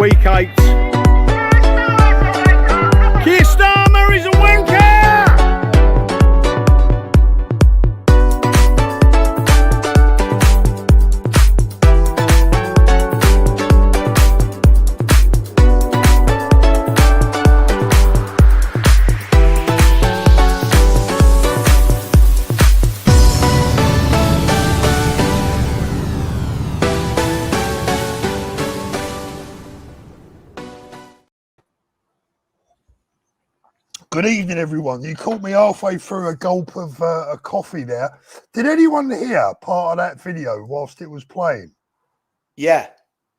Week 8. Keir Starmer is a wanker! Good evening, everyone. You caught me halfway through a gulp of a coffee there. Did anyone hear part of that video whilst it was playing? Yeah.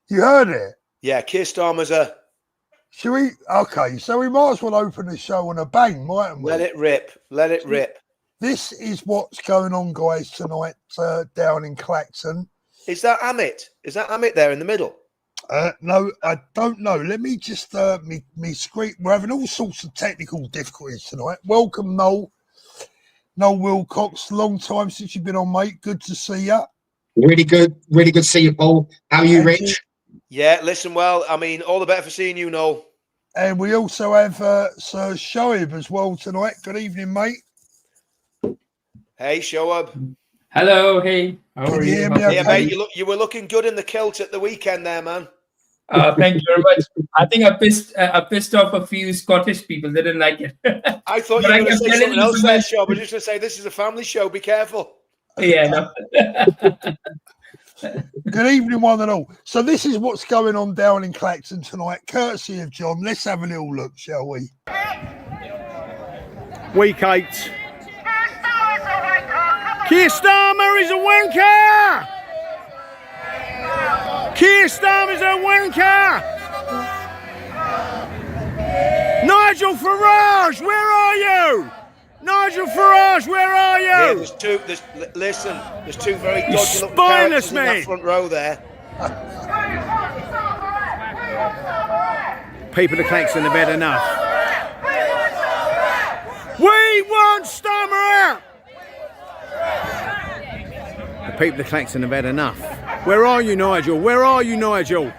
You heard it? Yeah, Keir Starmer's a... Should we? Okay, so we might as well open the show on a bang, mightn't we? Let it rip. Let it rip. This is what's going on, guys, tonight down in Clacton. Is that Amit? Is that Amit there in the middle? No, I don't know. Let me just me screen. We're having all sorts of technical difficulties tonight. Welcome, Null. Noel Wilcox. Long time since you've been on, mate. Good to see you. Really good to see you, Paul. How are you, Rich? Yeah, listen, well, I mean, all the better for seeing you, Noel. And we also have Sir Shoaib as well tonight. Good evening, mate. Hey, Shoaib. Hello, hey. How are you? Yeah, mate, you were looking good in the kilt at the weekend there, man. Thank you very much. I think I pissed off a few Scottish people. They didn't like it. I thought you were going to say something else there, Shoaib. I was just going to say, this is a family show. Be careful. Yeah, no. Good evening, one and all. So this is what's going on down in Clacton tonight, courtesy of John. Let's have a little look, shall we? Week 8. Keir Starmer is a wanker! Keir Starmer is a wanker! Nigel Farage, where are you? Nigel Farage, where are you? Yeah, there's two very dodgy looking characters in that front row there. People of Clacton have had enough. We want Starmer out! The people of Clacton have had enough. Where are you, Nigel? Where are you, Nigel?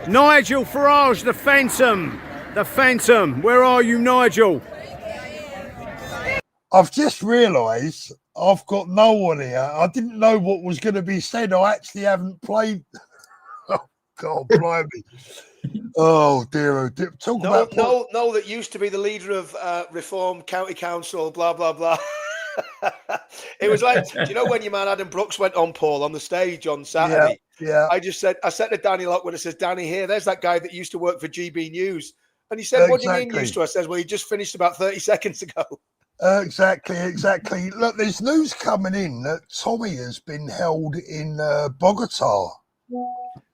Nigel Farage, the Phantom. The Phantom. Where are you, Nigel? I've just realised I've got no one here. I didn't know what was going to be said. I actually haven't played. Oh, God, blimey. Oh, dear. Talk about... No, that used to be the leader of Reform County Council, blah, blah, blah. It was like, do you know when your man Adam Brooks went on, Paul, on the stage on Saturday? Yeah. I said to Danny Lockwood, I says, Danny, here, there's that guy that used to work for GB News. And he said, What do you mean used to? I says, well, he just finished about 30 seconds ago. Exactly. Look, there's news coming in that Tommy has been held in Bogota.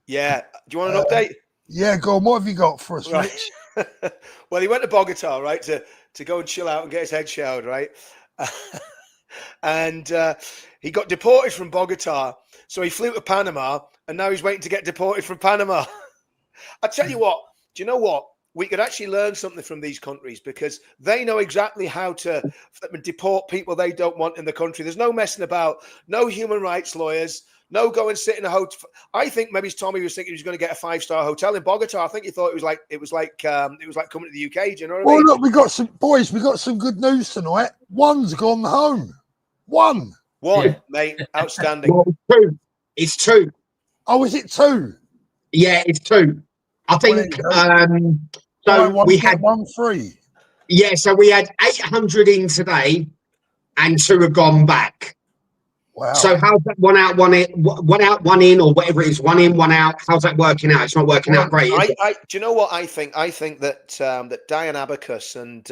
Yeah. Do you want an update? Yeah, go on. What have you got for us, right. Rich? Well, he went to Bogota, right, to go and chill out and get his head showered, right? And he got deported from Bogota. So he flew to Panama, and now he's waiting to get deported from Panama. I tell you what, do you know what? We could actually learn something from these countries because they know exactly how to deport people they don't want in the country. There's no messing about, no human rights lawyers, no go and sit in a hotel. I think maybe Tommy was thinking he was going to get a 5-star hotel in Bogota. I think he thought it was like coming to the UK. Do you know what I mean? Look, we got some good news tonight. One's gone home. One, yeah. Mate, outstanding. Well, it's two. Oh, is it two? Yeah, it's two. I think so. We had 1 3. Yeah, so we had 800 in today, and 2 have gone back. Wow. So how's that one out, one in, or whatever it is, 1 in, 1 out? How's that working out? It's not working out great. Do you know what I think? I think that that Diane Abacus and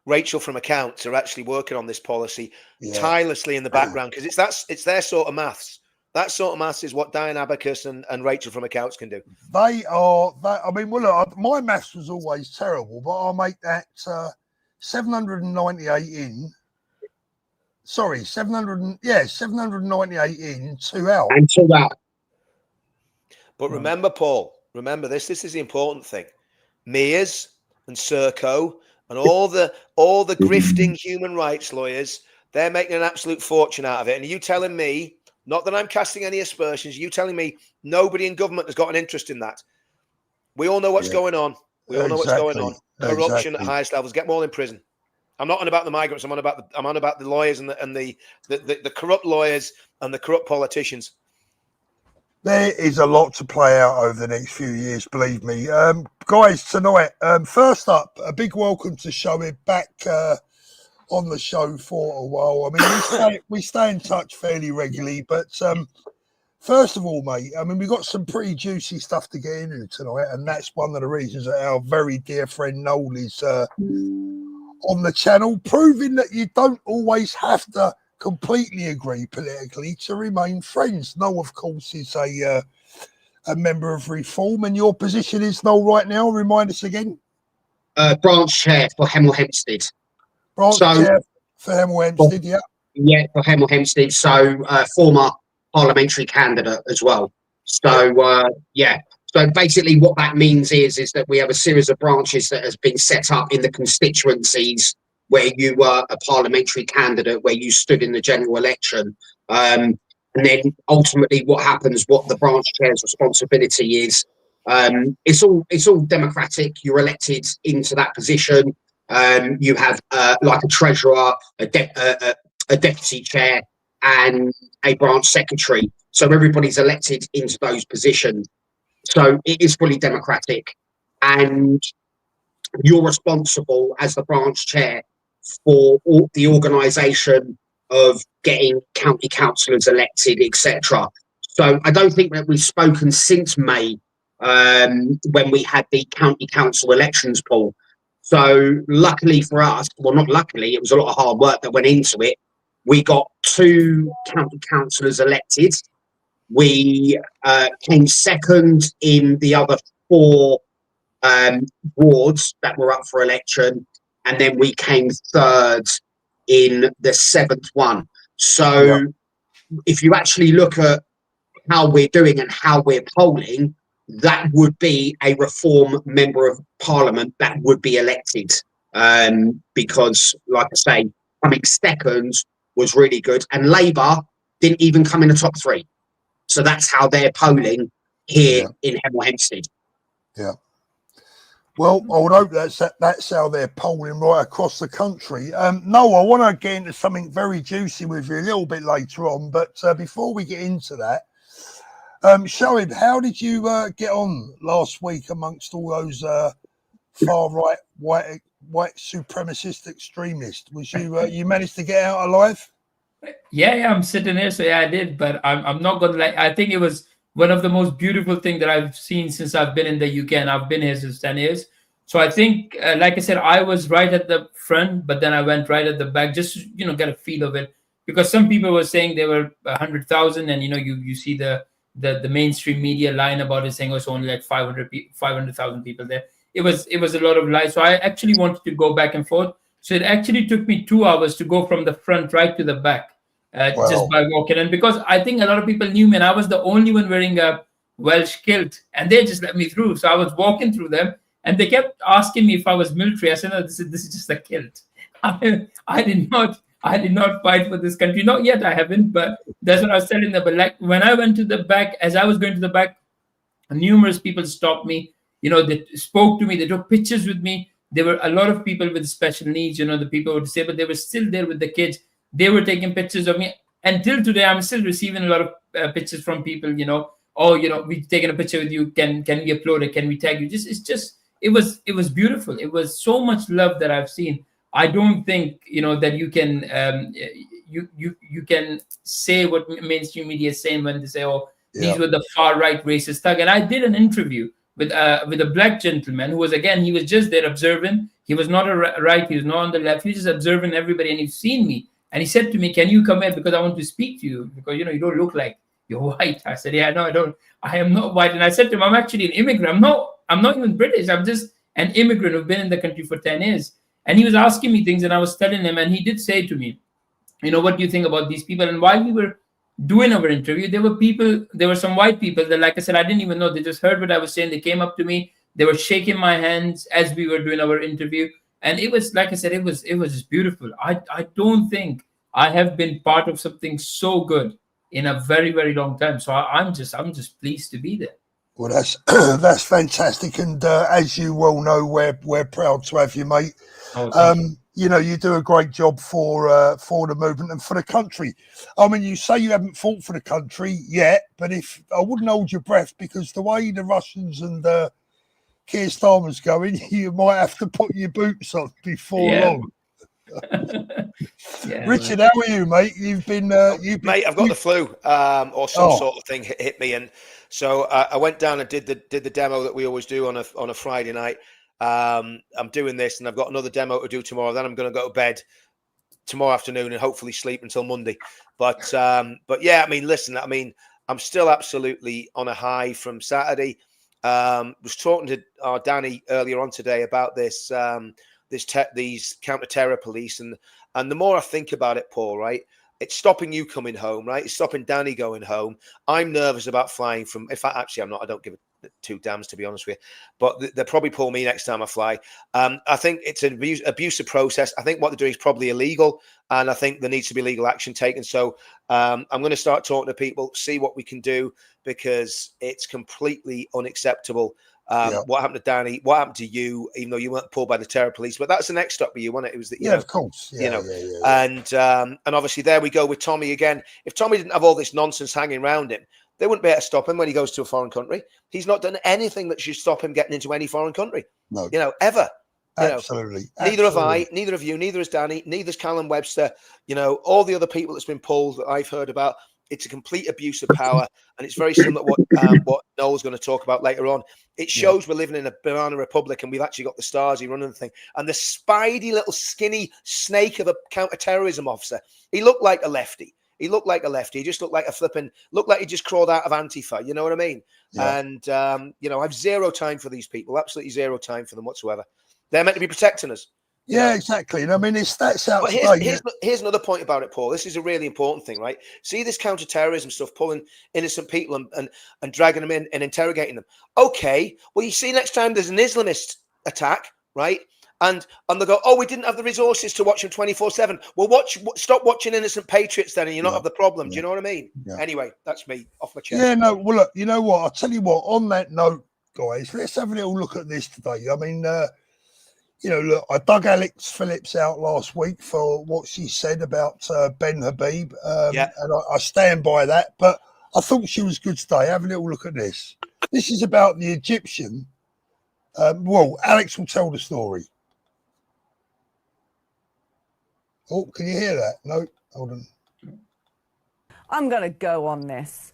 Rachel from Accounts are actually working on this policy tirelessly in the background because it's their sort of maths. That sort of maths is what Diane Abacus and Rachel from Accounts can do. They are. I mean, well, look, my maths was always terrible, but I'll make that 798 in. Sorry, 798 in, 2 out. And 2 out. But remember, Paul, this is the important thing. Mears and Serco and all the grifting human rights lawyers, they're making an absolute fortune out of it. And are you telling me, not that I'm casting any aspersions, you telling me nobody in government has got an interest in that? We all know what's Yeah. going on. We all know what's going on. Corruption Exactly. at highest levels. Get them all in prison. I'm not on about the migrants. I'm on about the lawyers and the corrupt lawyers and the corrupt politicians. There is a lot to play out over the next few years, believe me. Guys, tonight, first up, a big welcome to Shoaib back on the show for a while. I mean, we stay in touch fairly regularly, but first of all, mate, I mean, we've got some pretty juicy stuff to get into tonight, and that's one of the reasons that our very dear friend Null is on the channel, proving that you don't always have to completely agree politically to remain friends. Null, of course, is a member of Reform, and your position is, Null, right now, remind us again. Branch chair for Hemel Hempstead. Branch chair for Hemel Hempstead, yeah. Yeah, for Hemel Hempstead. So former parliamentary candidate as well. So yeah. So basically what that means is that we have a series of branches that has been set up in the constituencies where you were a parliamentary candidate, where you stood in the general election. And then ultimately what happens, what the branch chair's responsibility is, it's all democratic. You're elected into that position. You have like a treasurer, a deputy chair, and a branch secretary. So everybody's elected into those positions. So it is fully democratic, and you're responsible as the branch chair for the organisation of getting county councillors elected, etc. So I don't think that we've spoken since May, when we had the county council elections poll. So luckily for us, well, not luckily, it was a lot of hard work that went into it. We got 2 county councillors elected. We came second in the other 4 wards that were up for election, and then we came third in the 7th one. So if you actually look at how we're doing and how we're polling, that would be a Reform member of Parliament that would be elected, because, like I say, coming second was really good, and Labour didn't even come in the top 3. So that's how they're polling here in Hemel Hempstead. Yeah. Well, I would hope that's how they're polling right across the country. No, I want to get into something very juicy with you a little bit later on, but before we get into that, Shoaib, how did you get on last week amongst all those far right white supremacist extremists? Was you managed to get out alive? Yeah, I'm sitting here, so yeah, I did, but I'm not gonna lie. I think it was one of the most beautiful things that I've seen since I've been in the UK, and I've been here since 10 years. So I think, like I said, I was right at the front, but then I went right at the back, just to, get a feel of it, because some people were saying there were 100,000, and you see the mainstream media lying about it, saying it's only like 500,000 people there. It was a lot of lies. So I actually wanted to go back and forth. So it actually took me 2 hours to go from the front right to the back, just by walking. And because I think a lot of people knew me, and I was the only one wearing a Welsh kilt, and they just let me through. So I was walking through them, and they kept asking me if I was military. I said, no, this is just a kilt. I did not fight for this country. Not yet, I haven't, but that's what I was telling them. But like when I went to the back, as I was going to the back, numerous people stopped me. They spoke to me. They took pictures with me. There were a lot of people with special needs, the people would say, but they were still there with the kids. They were taking pictures of me. Until today, I'm still receiving a lot of pictures from people, we've taken a picture with you. Can we upload it? Can we tag you? It was beautiful. It was so much love that I've seen. I don't think, that you can, you can say what mainstream media is saying when they say, these were the far right racist thug. And I did an interview with a black gentleman who was, again, he was just there observing. He was not right, he was not on the left, he was just observing everybody, and he's seen me. And he said to me, can you come here, because I want to speak to you, because you don't look like you're white. I said, yeah, no, I don't. I am not white. And I said to him, I'm actually an immigrant. I'm not even British. I'm just an immigrant who've been in the country for 10 years. And he was asking me things, and I was telling him, and he did say to me, what do you think about these people? And while we were doing our interview, there were some white people that, like I said, I didn't even know. They just heard what I was saying. They came up to me. They were shaking my hands as we were doing our interview. And it was, like I said, it was just beautiful. I don't think I have been part of something so good in a very, very long time. So I'm just pleased to be there. Well, that's that's fantastic, and as you well know, we're proud to have you, mate. Oh, thank you. You know, you do a great job for the movement and for the country. I mean, you say you haven't fought for the country yet, but if I wouldn't hold your breath, because the way the Russians and Keir Starmer's going, you might have to put your boots on before long. Yeah, Richard, how are you, mate? You've been, mate. I've got the flu, or some sort of thing hit me, and so I went down and did the demo that we always do on a Friday night. I'm doing this, and I've got another demo to do tomorrow. Then I'm going to go to bed tomorrow afternoon and hopefully sleep until Monday. But yeah, I mean, listen, I mean, I'm still absolutely on a high from Saturday. Was talking to Danny earlier on today about this. These counter-terror police, and the more I think about it, Paul, right, it's stopping you coming home, right? It's stopping Danny going home. I'm nervous about flying from. In fact, actually, I'm not. I don't give two damns, to be honest with you. But they'll probably pull me next time I fly. I think it's an abusive process. I think what they're doing is probably illegal, and I think there needs to be legal action taken. So I'm going to start talking to people, see what we can do, because it's completely unacceptable. What happened to Danny? What happened to you? Even though you weren't pulled by the terror police, but that's the next stop for you, wasn't it? It was that, you know, of course, and obviously there we go with Tommy again. If Tommy didn't have all this nonsense hanging around him, they wouldn't be able to stop him when he goes to a foreign country. He's not done anything that should stop him getting into any foreign country. No, you know, ever. Absolutely. Neither have I. Neither have you. Neither has Danny. Neither's Callum Webster. You know, all the other people that's been pulled that I've heard about. It's a complete abuse of power, and it's very similar to what Noel's going to talk about later on. It shows we're living in a banana republic, and we've actually got the Stasi running the thing. And the spidey little skinny snake of a counter-terrorism officer, he looked like a lefty. He looked like a lefty. He just looked like looked like he just crawled out of Antifa. You know what I mean? Yeah. And, you know, I've zero time for these people, absolutely zero time for them whatsoever. They're meant to be protecting us. Yeah, exactly. And I mean, it's stats out. But here's another point about it, Paul. This is a really important thing, right? See this counter-terrorism stuff, pulling innocent people and dragging them in and interrogating them. Okay, well, you see, next time there's an Islamist attack, right? And they go, oh, we didn't have the resources to watch them 24/7. Well, stop watching Innocent Patriots then, and you're not have the problem. Do you know what I mean? Yeah. Anyway, that's me off my chest. Yeah, no. Well, look, you know what? I'll tell you what. On that note, guys, let's have a little look at this today. I mean, you know, look, I dug Alex Phillips out last week for what she said about Ben Habib, and I stand by that. But I thought she was good today. Have a little look at this. This is about the Egyptian. Well, Alex will tell the story. Oh, can you hear that? No, hold on. I'm going to go on this.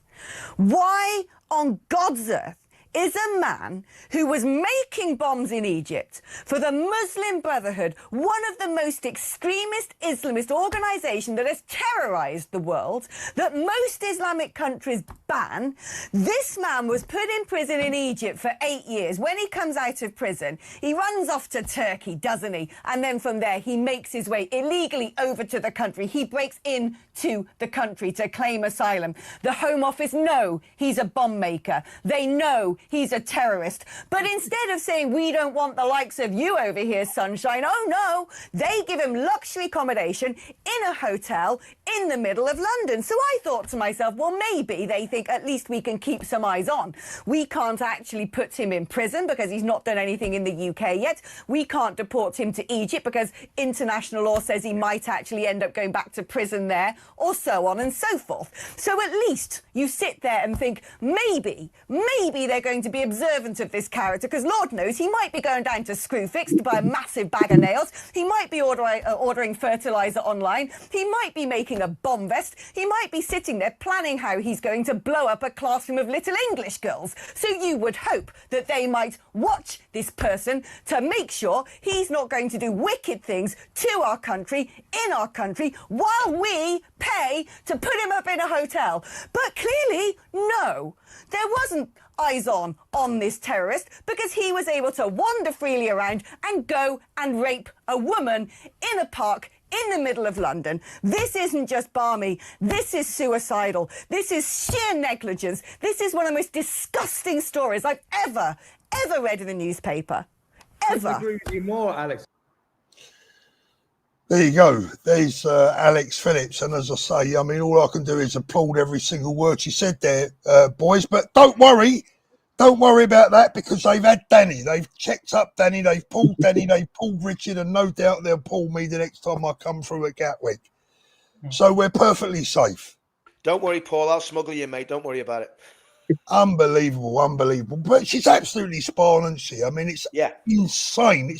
Why on God's earth is a man who was making bombs in Egypt for the Muslim Brotherhood, one of the most extremist Islamist organization that has terrorized the world, that most Islamic countries ban. This man was put in prison in Egypt for 8 years. When he comes out of prison, he runs off to Turkey, doesn't he? And then from there, he makes his way illegally over to the country. He breaks into the country to claim asylum. The Home Office know he's a bomb maker. They know he's a terrorist. But instead of saying, we don't want the likes of you over here, sunshine, oh no, they give him luxury accommodation in a hotel in the middle of London. So I thought to myself, well, maybe they think at least we can keep some eyes on. We can't actually put him in prison because he's not done anything in the UK yet. We can't deport him to Egypt because international law says he might actually end up going back to prison there, or so on and so forth. So at least you sit there and think, maybe they're going to be observant of this character, because Lord knows he might be going down to Screwfix to buy a massive bag of nails. He might be ordering fertilizer online. He might be making a bomb vest. He might be sitting there planning how he's going to blow up a classroom of little English girls. So you would hope that they might watch this person to make sure he's not going to do wicked things to our country, in our country, while we pay to put him up in a hotel. But clearly, no. There wasn't eyes on this terrorist, because he was able to wander freely around and go and rape a woman in a park in the middle of London. This isn't just balmy. This is suicidal. This is sheer negligence. This is one of the most disgusting stories I've ever read in the newspaper. Ever. I agree with you more, Alex. There you go. There's Alex Phillips. And as I say, I mean, all I can do is applaud every single word she said there, boys. But don't worry, don't worry about that because they've had Danny. They've checked up Danny. They've pulled Danny. They've pulled Richard, and no doubt they'll pull me the next time I come through at Gatwick. So we're perfectly safe. Don't worry, Paul. I'll smuggle you, mate. Don't worry about it. Unbelievable, unbelievable. But she's absolutely spot on, isn't she? I mean, it's insane.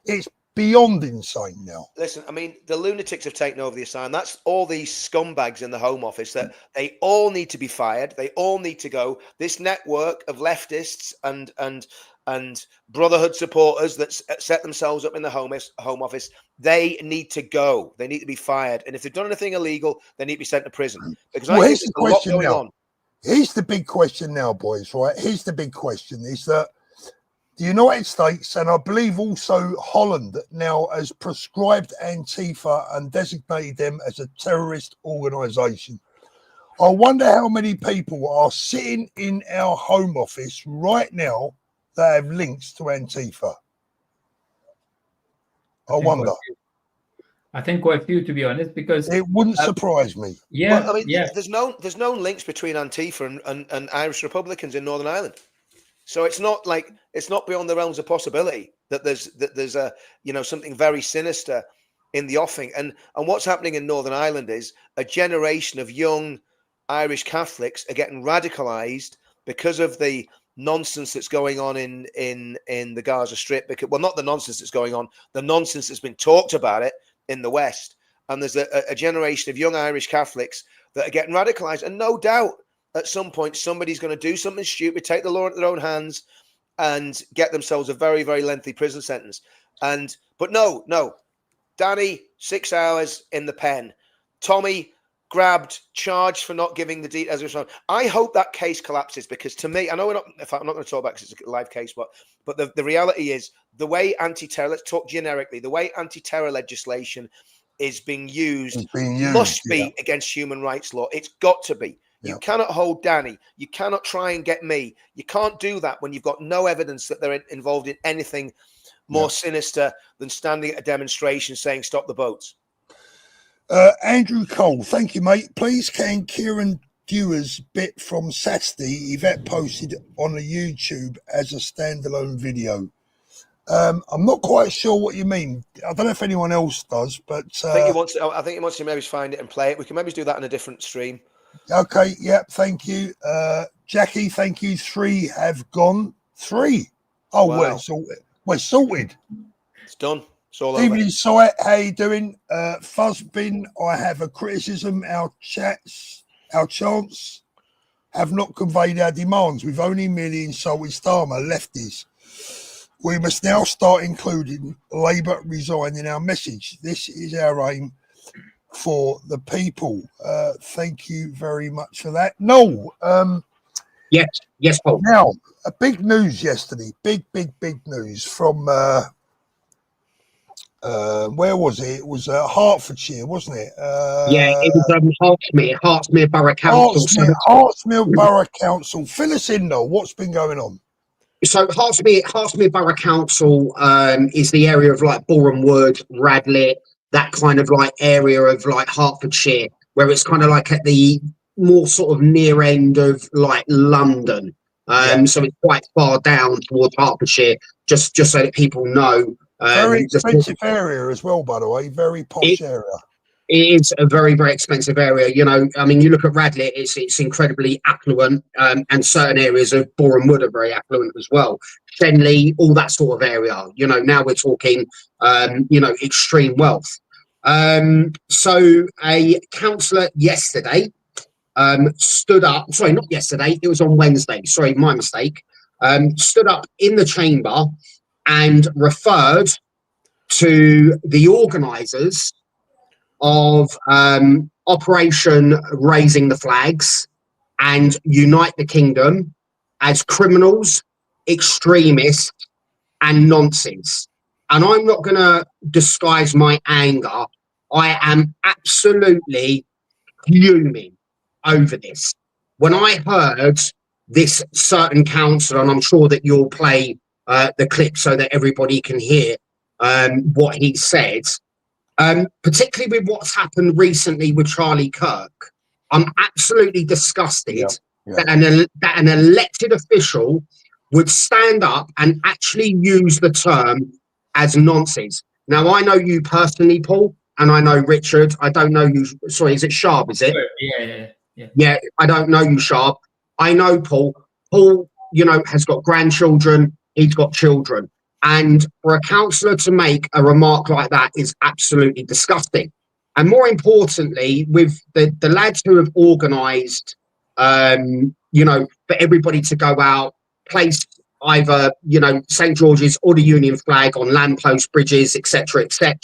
It's beyond insane now. Listen, I mean, the lunatics have taken over the asylum. That's all these scumbags in the Home Office that they all need to be fired. They all need to go. This network of leftists and brotherhood supporters that set themselves up in the Home Office, they need to go. They need to be fired. And if they've done anything illegal, they need to be sent to prison. Because I think there's a lot going on. Here's the big question now, boys, right? Here's the big question is that the United States, and I believe also Holland, now has prescribed Antifa and designated them as a terrorist organisation. I wonder how many people are sitting in our Home Office right now that have links to Antifa. I wonder. I think quite few, to be honest, because it wouldn't surprise me. Yeah, well, I mean, there's no links between Antifa and Irish Republicans in Northern Ireland. So it's not beyond the realms of possibility that there's a something very sinister in the offing. And what's happening in Northern Ireland is a generation of young Irish Catholics are getting radicalized because of the nonsense that's going on in the Gaza Strip. Because, well, not the nonsense that's going on, the nonsense that's been talked about it in the West. And there's a generation of young Irish Catholics that are getting radicalized. And no doubt at some point, somebody's going to do something stupid, take the law into their own hands and get themselves a very, very lengthy prison sentence. But no, Danny, 6 hours in the pen. Tommy grabbed, charged for not giving the details. I hope that case collapses because to me, I know I'm not going to talk about it because it's a live case, but the reality is the way anti-terror, let's talk generically, the way anti-terror legislation is being used must be against human rights law. It's got to be. You cannot hold Danny. You cannot try and get me. You can't do that when you've got no evidence that they're involved in anything more sinister than standing at a demonstration saying, stop the boats. Andrew Cole, thank you, mate. Please can Kieran Dewar's bit from Saturday Yvette posted on a YouTube as a standalone video? I'm not quite sure what you mean. I don't know if anyone else does, but I think he wants to maybe find it and play it. We can maybe do that in a different stream. Okay, thank you. Jackie, thank you. 3 have gone. 3. Oh, wow. Well, it's sorted. We're sorted. It's done. It's all over. Evening, Sight. How you doing? Fuzzbin, I have a criticism. Our chants have not conveyed our demands. We've only merely insulted Starmer, lefties. We must now start including Labour resign in our message. This is our aim for the people. Thank you very much for that. No. Yes, Paul. Now, a big news yesterday. Big news from where was it? It was Hertfordshire, wasn't it? It was Hertsmere Borough Council. Hertsmere Borough Council. Fill us in, though. What's been going on? So Hertsmere Borough Council is the area of like Boreham Wood, Radlett, that kind of like area of like Hertfordshire, where it's kind of like at the more sort of near end of like London. So it's quite far down towards Hertfordshire, just so that people know. Very expensive area as well, by the way. Very posh area. It is a very, very expensive area. You know, I mean, you look at Radlett, it's incredibly affluent, and certain areas of Boreham Wood are very affluent as well. Shenley, all that sort of area. You know, now we're talking, extreme wealth. So a councillor yesterday stood up. Sorry, not yesterday. It was on Wednesday. Sorry, my mistake. Stood up in the chamber and referred to the organisers of Operation Raising the Flags and Unite the Kingdom as criminals, extremists, and nonsense. And I'm not going to disguise my anger. I am absolutely fuming over this. When I heard this certain councillor, and I'm sure that you'll play the clip so that everybody can hear what he said, particularly with what's happened recently with Charlie Kirk, I'm absolutely disgusted that an elected official would stand up and actually use the term as nonsense. Now, I know you personally, Paul, and I know Richard. I don't know you. Sorry, is it Sharp? Is it? Yeah, I don't know you, Sharp. I know Paul. Paul, you know, has got grandchildren. He's got children. And for a councillor to make a remark like that is absolutely disgusting. And more importantly, with the lads who have organised, you know, for everybody to go out, place either, you know, St. George's or the Union flag on lamppost bridges, etc., etc.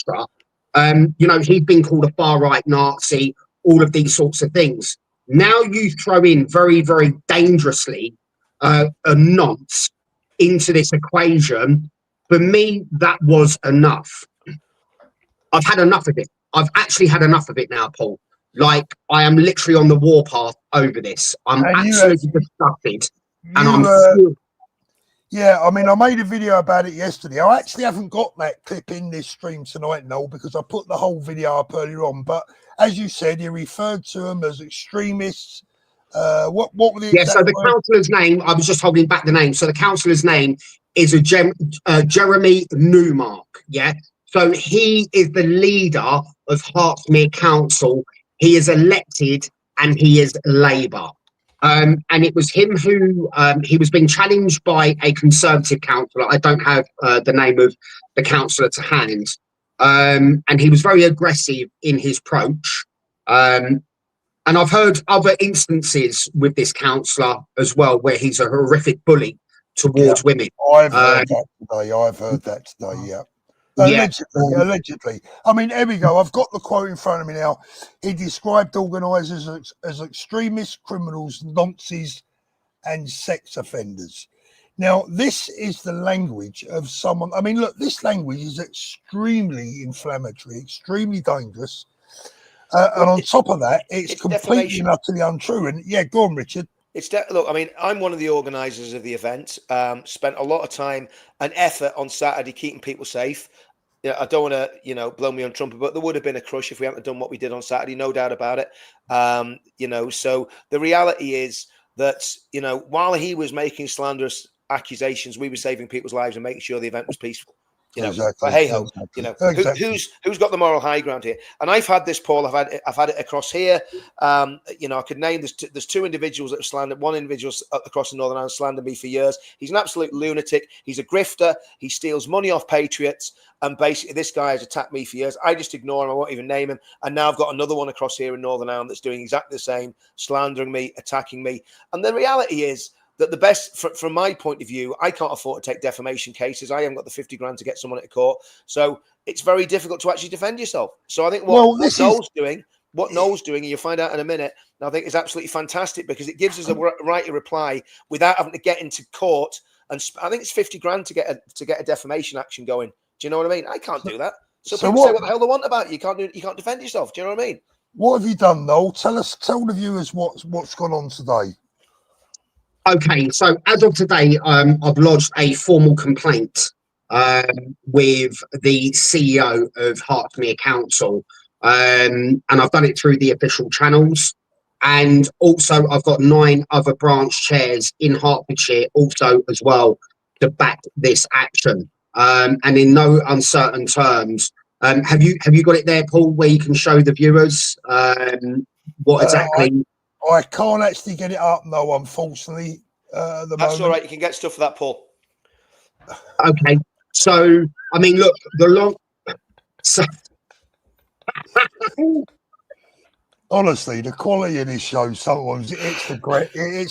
You know, he's been called a far-right Nazi, all of these sorts of things. Now you throw in very, very dangerously a nonce into this equation. For me, that was enough. I've had enough of it. I've actually had enough of it now, Paul. Like, I am literally on the warpath over this. I'm absolutely disgusted. Yeah, I mean, I made a video about it yesterday. I actually haven't got that clip in this stream tonight, Noel, because I put the whole video up earlier on. But as you said, he referred to them as extremists. What were the so the councillor's name, I was just holding back the name. So the councillor's name is Jeremy Newmark, yeah? So he is the leader of Hertfordshire Council. He is elected and he is Labour. And it was him who, he was being challenged by a Conservative councillor. I don't have the name of the councillor to hand. And he was very aggressive in his approach. And I've heard other instances with this councillor as well, where he's a horrific bully towards women. I've heard that today, yeah. Allegedly. I mean, here we go. I've got the quote in front of me now. He described organisers as extremists, criminals, nonces, and sex offenders. Now, this is the language of someone. I mean, look, this language is extremely inflammatory, extremely dangerous. And on top of that, it's completely and utterly untrue. And yeah, go on, Richard. Look, I mean, I'm one of the organisers of the event. Spent a lot of time and effort on Saturday keeping people safe. Yeah, I don't want to, you know, blow me on trumpet, but there would have been a crush if we hadn't done what we did on Saturday, no doubt about it. You know, so the reality is that, you know, while he was making slanderous accusations, we were saving people's lives and making sure the event was peaceful. You know, but hey ho, you know, who's got the moral high ground here? And I've had this, Paul. I've had it across here. You know, I could name there's two individuals that have slandered. One individual across the Northern Ireland slandered me for years. He's an absolute lunatic. He's a grifter. He steals money off patriots. And basically, this guy has attacked me for years. I just ignore him. I won't even name him. And now I've got another one across here in Northern Ireland that's doing exactly the same, slandering me, attacking me. And the reality is that the best, from my point of view, I can't afford to take defamation cases. I haven't got the 50 grand to get someone into court. So it's very difficult to actually defend yourself. So I think what Noel's doing, and you'll find out in a minute, I think is absolutely fantastic, because it gives us a right to reply without having to get into court. And I think it's 50 grand to get a defamation action going. Do you know what I mean? I can't do that. So people say what the hell they want about you. You can't defend yourself. Do you know what I mean? What have you done, Noel? Tell the viewers what's gone on today. Okay, so as of today, I've lodged a formal complaint with the CEO of Hertfordshire Council, and I've done it through the official channels. And also, I've got 9 other branch chairs in Hertfordshire also as well to back this action. And in no uncertain terms, have you got it there, Paul, where you can show the viewers what exactly? I can't actually get it up, no, unfortunately. That's all right. You can get stuff for that, Paul. Okay. So, I mean, look, honestly, the quality of this show sometimes it's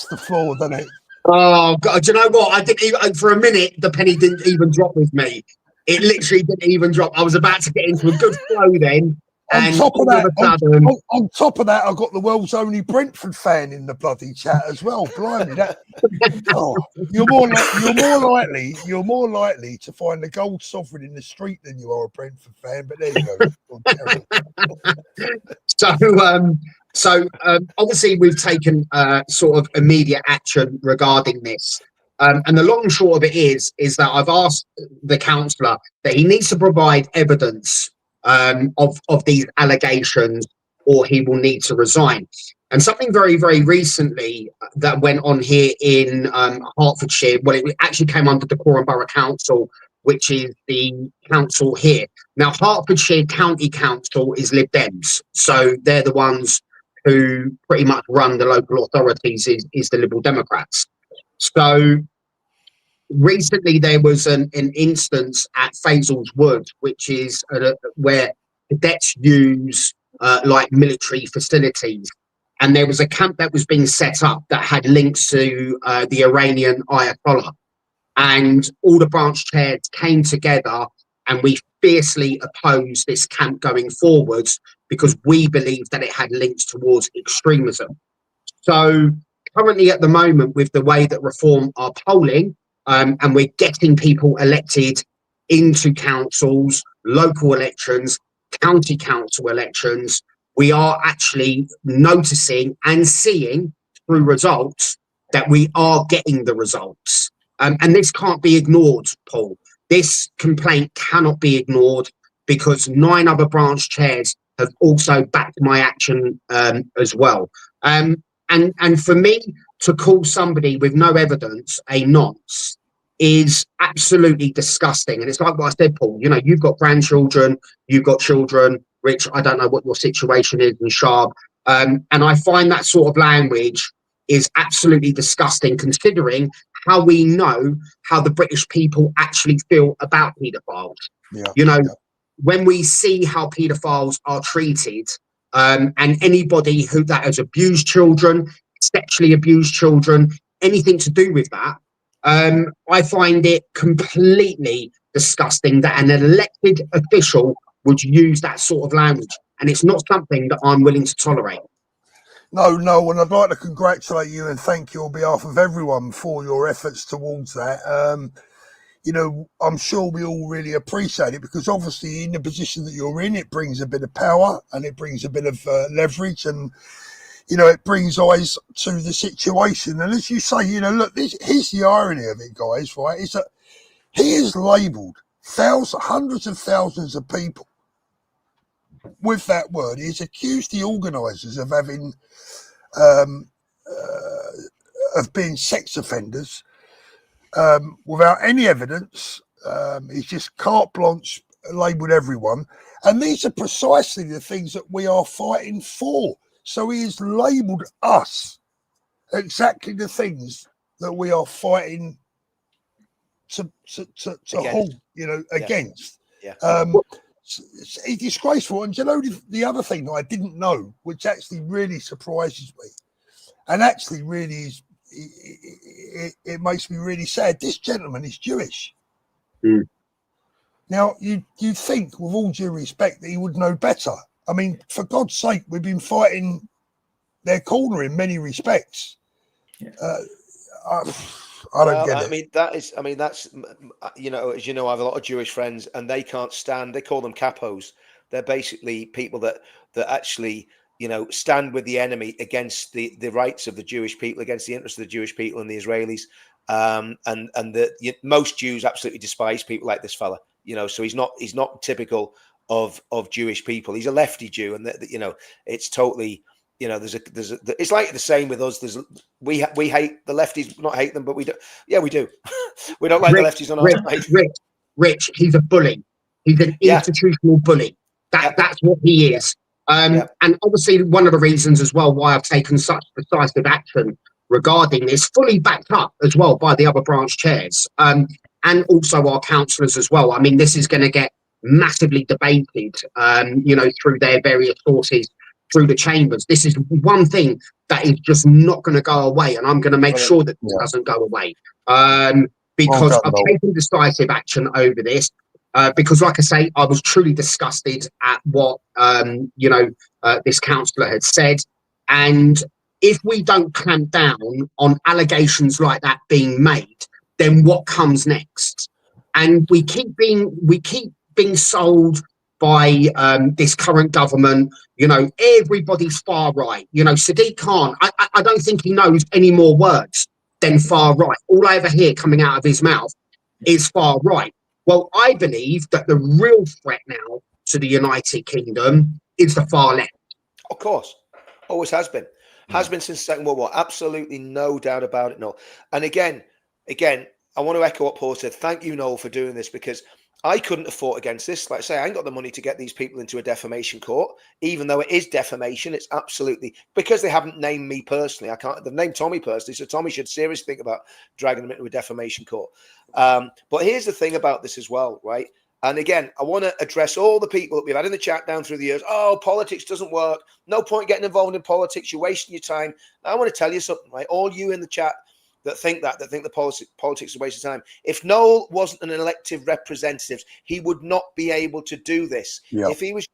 the floor, doesn't it? Oh God! Do you know what? I didn't even for a minute. The penny didn't even drop with me. It literally didn't even drop. I was about to get into a good flow then. On top of that, I've got the world's only Brentford fan in the bloody chat as well. Blimey, you're more likely to find the gold sovereign in the street than you are a Brentford fan. But there you go. So obviously we've taken sort of immediate action regarding this. And the long and short of it is that I've asked the councillor that he needs to provide evidence of these allegations, or he will need to resign. And something very, very recently that went on here in Hertfordshire, well, it actually came under the Decorum Borough Council, which is the council here. Now, Hertfordshire County Council is Lib Dems, so they're the ones who pretty much run the local authorities, is the Liberal Democrats. So recently there was an instance at Faisal's Wood, which is where cadets use like military facilities. And there was a camp that was being set up that had links to the Iranian Ayatollah. And all the branch chairs came together and we fiercely opposed this camp going forwards because we believed that it had links towards extremism. So currently at the moment, with the way that Reform are polling, and we're getting people elected into councils, local elections, county council elections, we are actually noticing and seeing through results that we are getting the results. And this can't be ignored, Paul. This complaint cannot be ignored because 9 other branch chairs have also backed my action as well. And for me to call somebody with no evidence a nonce is absolutely disgusting. And it's like what I said, Paul, you know, you've got grandchildren, you've got children. Rich, I don't know what your situation is in Sharp. And I find that sort of language is absolutely disgusting, considering how we know how the British people actually feel about paedophiles. Yeah, you know, when we see how paedophiles are treated, and anybody who that has abused children, sexually abused children, anything to do with that, I find it completely disgusting that an elected official would use that sort of language. And it's not something that I'm willing to tolerate. No, and I'd like to congratulate you and thank you on behalf of everyone for your efforts towards that. You know, I'm sure we all really appreciate it because obviously in the position that you're in, it brings a bit of power and it brings a bit of leverage and, you know, it brings eyes to the situation. And as you say, you know, look, here's the irony of it, guys, right, is that he has labelled hundreds of thousands of people with that word. He's accused the organisers of having of being sex offenders without any evidence. He's just carte blanche labelled everyone, and these are precisely the things that we are fighting for. So he has labelled us exactly the things that we are fighting to hold, you know, against. It's disgraceful. And you know, the other thing that I didn't know, which actually really surprises me, and actually really is, it makes me really sad. This gentleman is Jewish. Mm. Now, you think, with all due respect, that he would know better. I mean, for God's sake, we've been fighting their corner in many respects. Yeah. I don't get it. I mean, that's, you know, as you know, I have a lot of Jewish friends and they can't stand, they call them capos. They're basically people that actually, you know, stand with the enemy against the rights of the Jewish people, against the interests of the Jewish people and the Israelis. Most Jews absolutely despise people like this fella, you know, so he's not typical of Jewish people. He's a lefty Jew, and you know, it's totally, you know, it's like the same with us. We hate the lefties, not hate them, but we do. Yeah, we do. We don't like the lefties on our side. Rich, he's a bully. He's an institutional bully. That's what he is. And obviously one of the reasons as well why I've taken such decisive action regarding this, fully backed up as well by the other branch chairs, and also our councillors as well. I mean, this is going to get massively debated, you know, through their various sources, through the chambers. This is one thing that is just not going to go away, and I'm going to make sure that this doesn't go away, because I've taken decisive action over this, because like I say, I was truly disgusted at what you know, this councillor had said. And if we don't clamp down on allegations like that being made, then what comes next? And we keep being sold by this current government, you know, everybody's far right. You know, Sadiq Khan, I don't think he knows any more words than far right. All I ever hear coming out of his mouth is far right. Well, I believe that the real threat now to the United Kingdom is the far left. Of course, always has been. Has been since the Second World War. Absolutely no doubt about it, Noel. And again, I want to echo what Paul said. Thank you, Noel, for doing this, because I couldn't have fought against this. Like I say, I ain't got the money to get these people into a defamation court, even though it is defamation. It's absolutely, because they haven't named me personally. I can't. They've named Tommy personally, so Tommy should seriously think about dragging them into a defamation court. But here's the thing about this as well, right? And again, I want to address all the people that we've had in the chat down through the years. Oh, politics doesn't work. No point getting involved in politics. You're wasting your time. Now, I want to tell you something, right? All you in the chat that think the politics is a waste of time. If Noel wasn't an elected representative, he would not be able to do this. Yeah. If he was,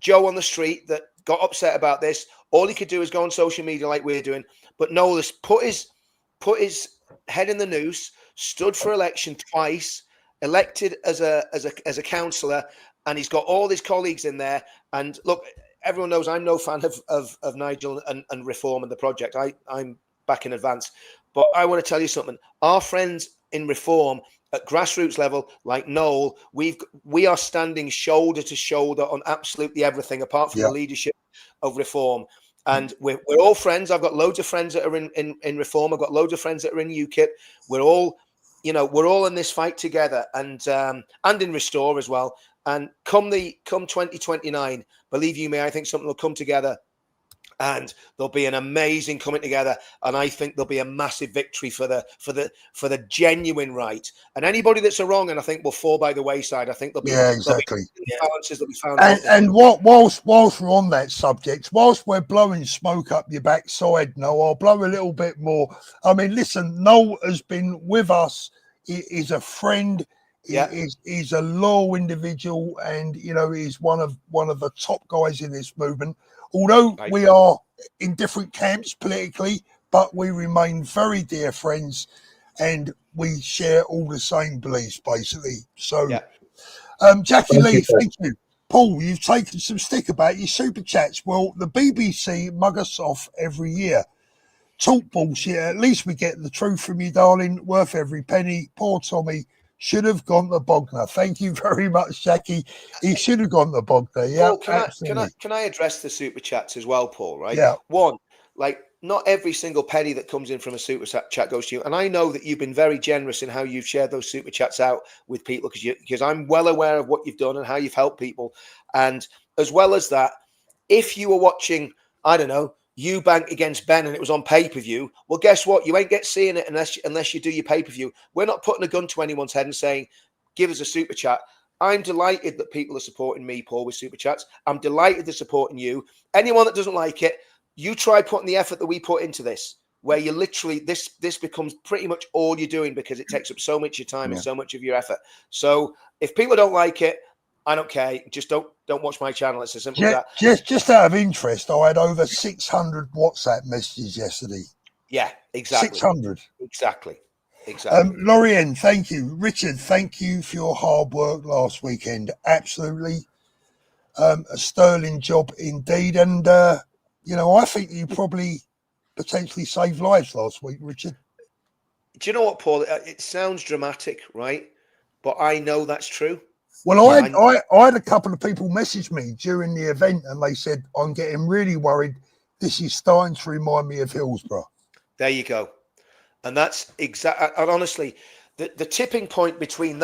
Joe on the street that got upset about this, all he could do is go on social media like we're doing. But Noel has put his head in the noose, stood for election twice, elected as a councillor, and he's got all his colleagues in there. And look, everyone knows I'm no fan of Nigel and Reform and the project. I'm back in advance. But I want to tell you something. Our friends in Reform at grassroots level, like Noel, we are standing shoulder to shoulder on absolutely everything, apart from the leadership of Reform. And we're all friends. I've got loads of friends that are in Reform. I've got loads of friends that are in UKIP. We're all in this fight together, and in Restore as well. And come 2029, believe you me, I think something will come together, and there'll be an amazing coming together. And I think there'll be a massive victory for the genuine right. And anybody that's a wrong, and I think will fall by the wayside. I think there'll be exactly balances that we found. And whilst we're on that subject, whilst we're blowing smoke up your backside, Noel, I'll blow a little bit more. I mean, listen, Noel has been with us. He is a friend. He's a loyal individual, and he's one of the top guys in this movement. Although we are in different camps politically, but we remain very dear friends, and we share all the same beliefs, basically. So, Jackie Lee, thank you. Paul, you've taken some stick about your super chats. Well, the BBC mug us off every year. Talk bullshit. At least we get the truth from you, darling. Worth every penny. Poor Tommy should have gone to Bogner. Thank you very much, Jackie. He should have gone to Bogner. Yeah, Paul, can I address the super chats as well, Paul? Right? Yeah. One, like, not every single penny that comes in from a super chat goes to you, and I know that you've been very generous in how you've shared those super chats out with people, because I'm well aware of what you've done and how you've helped people. And as well as that, if you were watching, I don't know, Eubank against Ben and it was on pay-per-view, well, guess what? You ain't seeing it unless you do your pay-per-view. We're not putting a gun to anyone's head and saying, give us a super chat. I'm delighted that people are supporting me, Paul, with super chats. I'm delighted they're supporting you. Anyone that doesn't like it, you try putting the effort that we put into this, where you literally, this becomes pretty much all you're doing, because it takes up so much of your time and so much of your effort. So if people don't like it, I don't care. Just don't watch my channel. It's as simple as that. Just out of interest, I had over 600 WhatsApp messages yesterday. Yeah, exactly. 600. Exactly. Lorianne, thank you. Richard, thank you for your hard work last weekend. Absolutely. A sterling job indeed. And, I think you probably potentially saved lives last week, Richard. Do you know what, Paul? It sounds dramatic, right? But I know that's true. Well, I had a couple of people message me during the event, and they said, I'm getting really worried. This is starting to remind me of Hillsborough. There you go. And that's exactly, and honestly, the tipping point between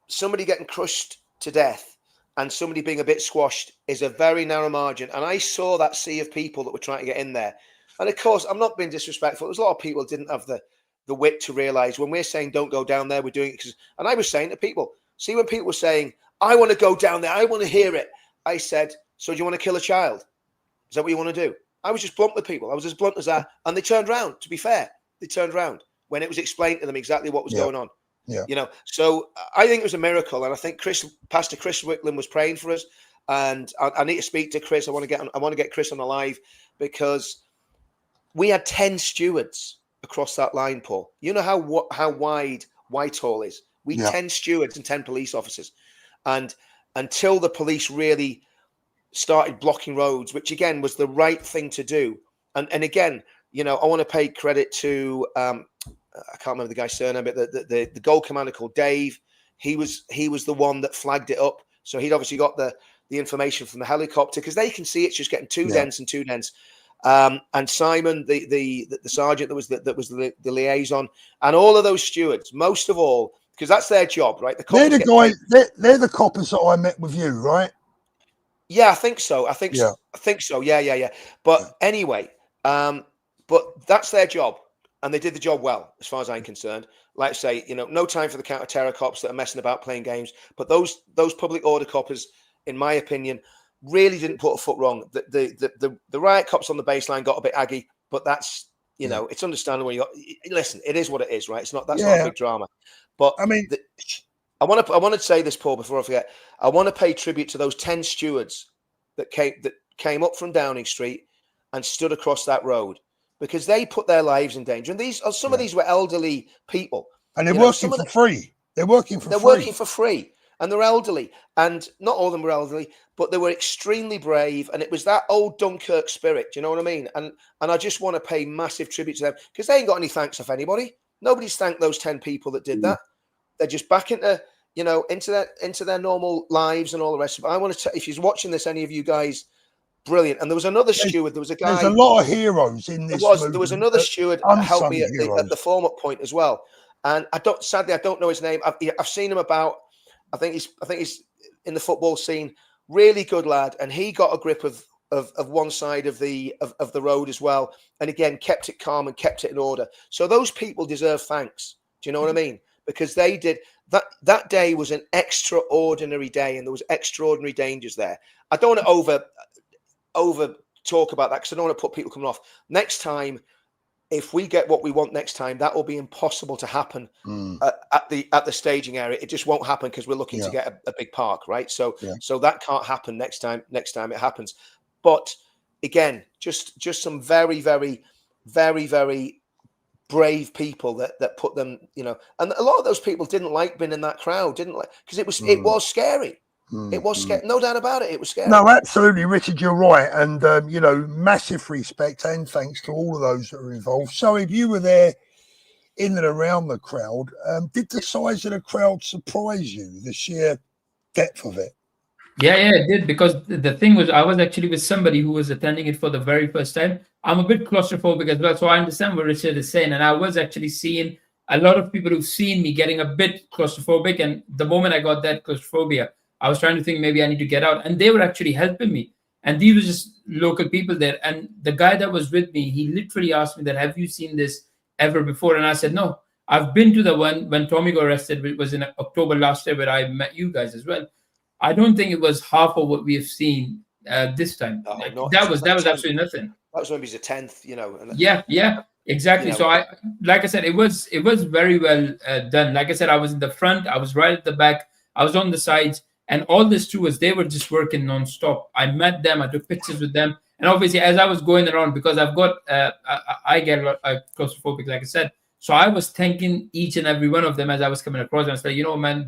somebody getting crushed to death and somebody being a bit squashed is a very narrow margin. And I saw that sea of people that were trying to get in there. And of course, I'm not being disrespectful. There's a lot of people who didn't have the wit to realize when we're saying don't go down there, we're doing it because, and I was saying to people, see, when people were saying, I want to go down there, I want to hear it, I said, so do you want to kill a child? Is that what you want to do? I was just blunt with people. I was as blunt as that. And they turned around, to be fair. They turned around when it was explained to them exactly what was going on. Yeah. So I think it was a miracle. And I think Pastor Chris Wickland was praying for us. And I need to speak to Chris. I want to get Chris on the live, because we had 10 stewards across that line, Paul. You know how wide Whitehall is. We 10 stewards and 10 police officers. And until the police really started blocking roads, which again was the right thing to do. And again, I want to pay credit to I can't remember the guy's surname, but the gold commander called Dave. He was the one that flagged it up. So he'd obviously got the the information from the helicopter, because they can see it's just getting too dense and too dense. And Simon, the sergeant that was the liaison, and all of those stewards, most of all, because that's their job, right? They're the guys. They're the coppers that I met with you, right? Yeah, I think so. I think so. Yeah. But anyway, but that's their job, and they did the job well, as far as I'm concerned. Like I say, no time for the counter-terror cops that are messing about playing games. But those public order coppers, in my opinion, really didn't put a foot wrong. The riot cops on the baseline got a bit aggy, but that's it's understandable. Listen, it is what it is, right? It's not not a big drama. But I mean, I want to say this, Paul, before I forget. I want to pay tribute to those 10 stewards that came up from Downing Street and stood across that road, because they put their lives in danger. And some of these were elderly people, and they're working for free. They're working for free, and they're elderly. And not all of them were elderly, but they were extremely brave. And it was that old Dunkirk spirit. Do you know what I mean? And I just want to pay massive tribute to them, because they ain't got any thanks off anybody. Nobody's thanked those 10 people that did that. They're just back into their normal lives and all the rest of it. I want to if you're watching this, any of you guys, brilliant. And there was another steward. There was a guy. There's a lot of heroes in this. There was another steward helped me at the form up point as well. And sadly I don't know his name. I've seen him about. I think he's in the football scene. Really good lad, and he got a grip of one side of the road as well. And again, kept it calm and kept it in order. So those people deserve thanks. Do you know what I mean? Because they did that day was an extraordinary day, and there was extraordinary dangers there. I don't want to over talk about that, because I don't want to put people coming off. Next time, if we get what we want next time, that will be impossible to happen at the staging area. It just won't happen, because we're looking to get a big park, right? So that can't happen next time it happens. But again, just some very, very, very, very brave people that put them, and a lot of those people didn't like being in that crowd, because it was scary. It was scary, no doubt about it. It was scary. No, absolutely, Richard, you're right, and massive respect and thanks to all of those that are involved. So, if you were there in and around the crowd, did the size of the crowd surprise you? The sheer depth of it? Yeah, it did, because the thing was, I was actually with somebody who was attending it for the very first time. I'm a bit claustrophobic as well, so I understand what Richard is saying. And I was actually seeing a lot of people who've seen me getting a bit claustrophobic. And the moment I got that claustrophobia, I was trying to think maybe I need to get out. And they were actually helping me. And these were just local people there. And the guy that was with me, he literally asked me that, have you seen this ever before? And I said, no. I've been to the one when Tommy got arrested. It was in October last year, where I met you guys as well. I don't think it was half of what we have seen this time. That was absolutely nothing. That was maybe the 10th, Yeah, exactly. So like I said, it was very well done. Like I said, I was in the front, I was right at the back, I was on the sides, and all the stewards, they were just working non-stop. I met them, I took pictures with them, and obviously as I was going around, because I've got I get claustrophobic, like I said, so I was thanking each and every one of them as I was coming across, and I said, man,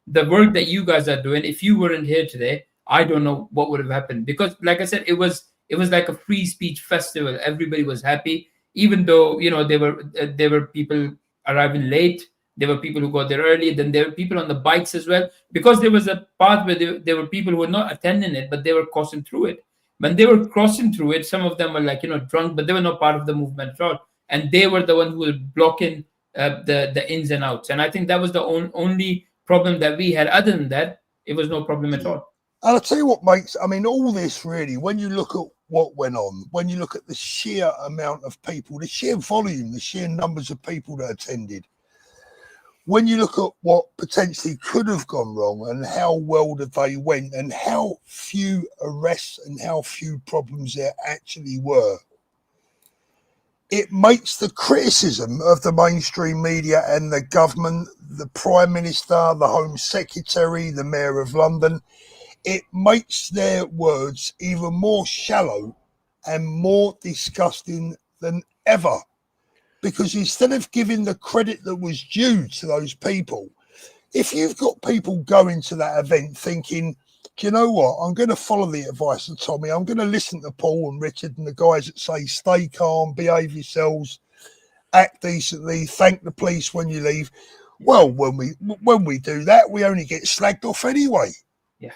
the work that you guys are doing, if you weren't here today, I don't know what would have happened. Because like I said, it was like a free speech festival. Everybody was happy, even though there were people arriving late, there were people who got there early, then there were people on the bikes as well, because there was a path where there were people who were not attending it, but they were crossing through it. When they were crossing through it, some of them were drunk, but they were not part of the movement at all, and they were the one who were blocking the ins and outs. And I think that was the only problem that we had. Other than that, it was no problem at all. And I'll tell you what makes, all this really, when you look at what went on, when you look at the sheer amount of people, the sheer volume, the sheer numbers of people that attended, when you look at what potentially could have gone wrong and how well they went and how few arrests and how few problems there actually were, it makes the criticism of the mainstream media and the government, the Prime Minister, the Home Secretary, the Mayor of London, it makes their words even more shallow and more disgusting than ever. Because instead of giving the credit that was due to those people, if you've got people going to that event thinking, do you know what, I'm going to follow the advice of Tommy, I'm going to listen to Paul and Richard and the guys that say stay calm, behave yourselves, act decently, thank the police when you leave. Well, when we do that, we only get slagged off anyway. Yeah.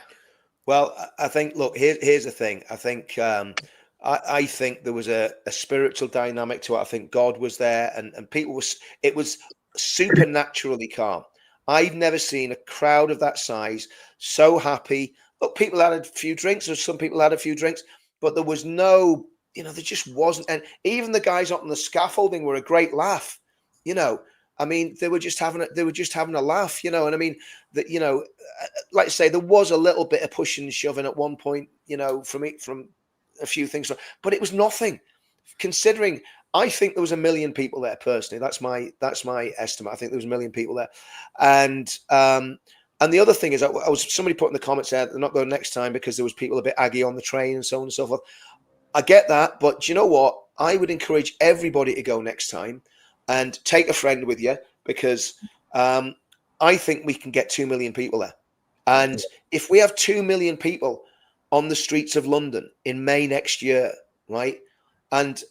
Well, I think, look, here's the thing. I think I think there was a spiritual dynamic to it. I think God was there, and it was supernaturally calm. I've never seen a crowd of that size so happy. Look, people had a few drinks, or some people had a few drinks, but there was no, there just wasn't. And even the guys up on the scaffolding were a great laugh. I mean, they were just having a laugh, and I mean that, like I say, there was a little bit of pushing and shoving at one point, from a few things, but it was nothing. Considering, I think there was 1 million people there personally. That's my estimate. I think there was 1 million people there, and the other thing is, I was somebody put in the comments there, they're not going next time because there was people a bit aggy on the train and so on and so forth. I get that, but do you know what? I would encourage everybody to go next time. And take a friend with you, because I think we can get 2 million people there. And if we have 2 million people on the streets of London in May next year, right? And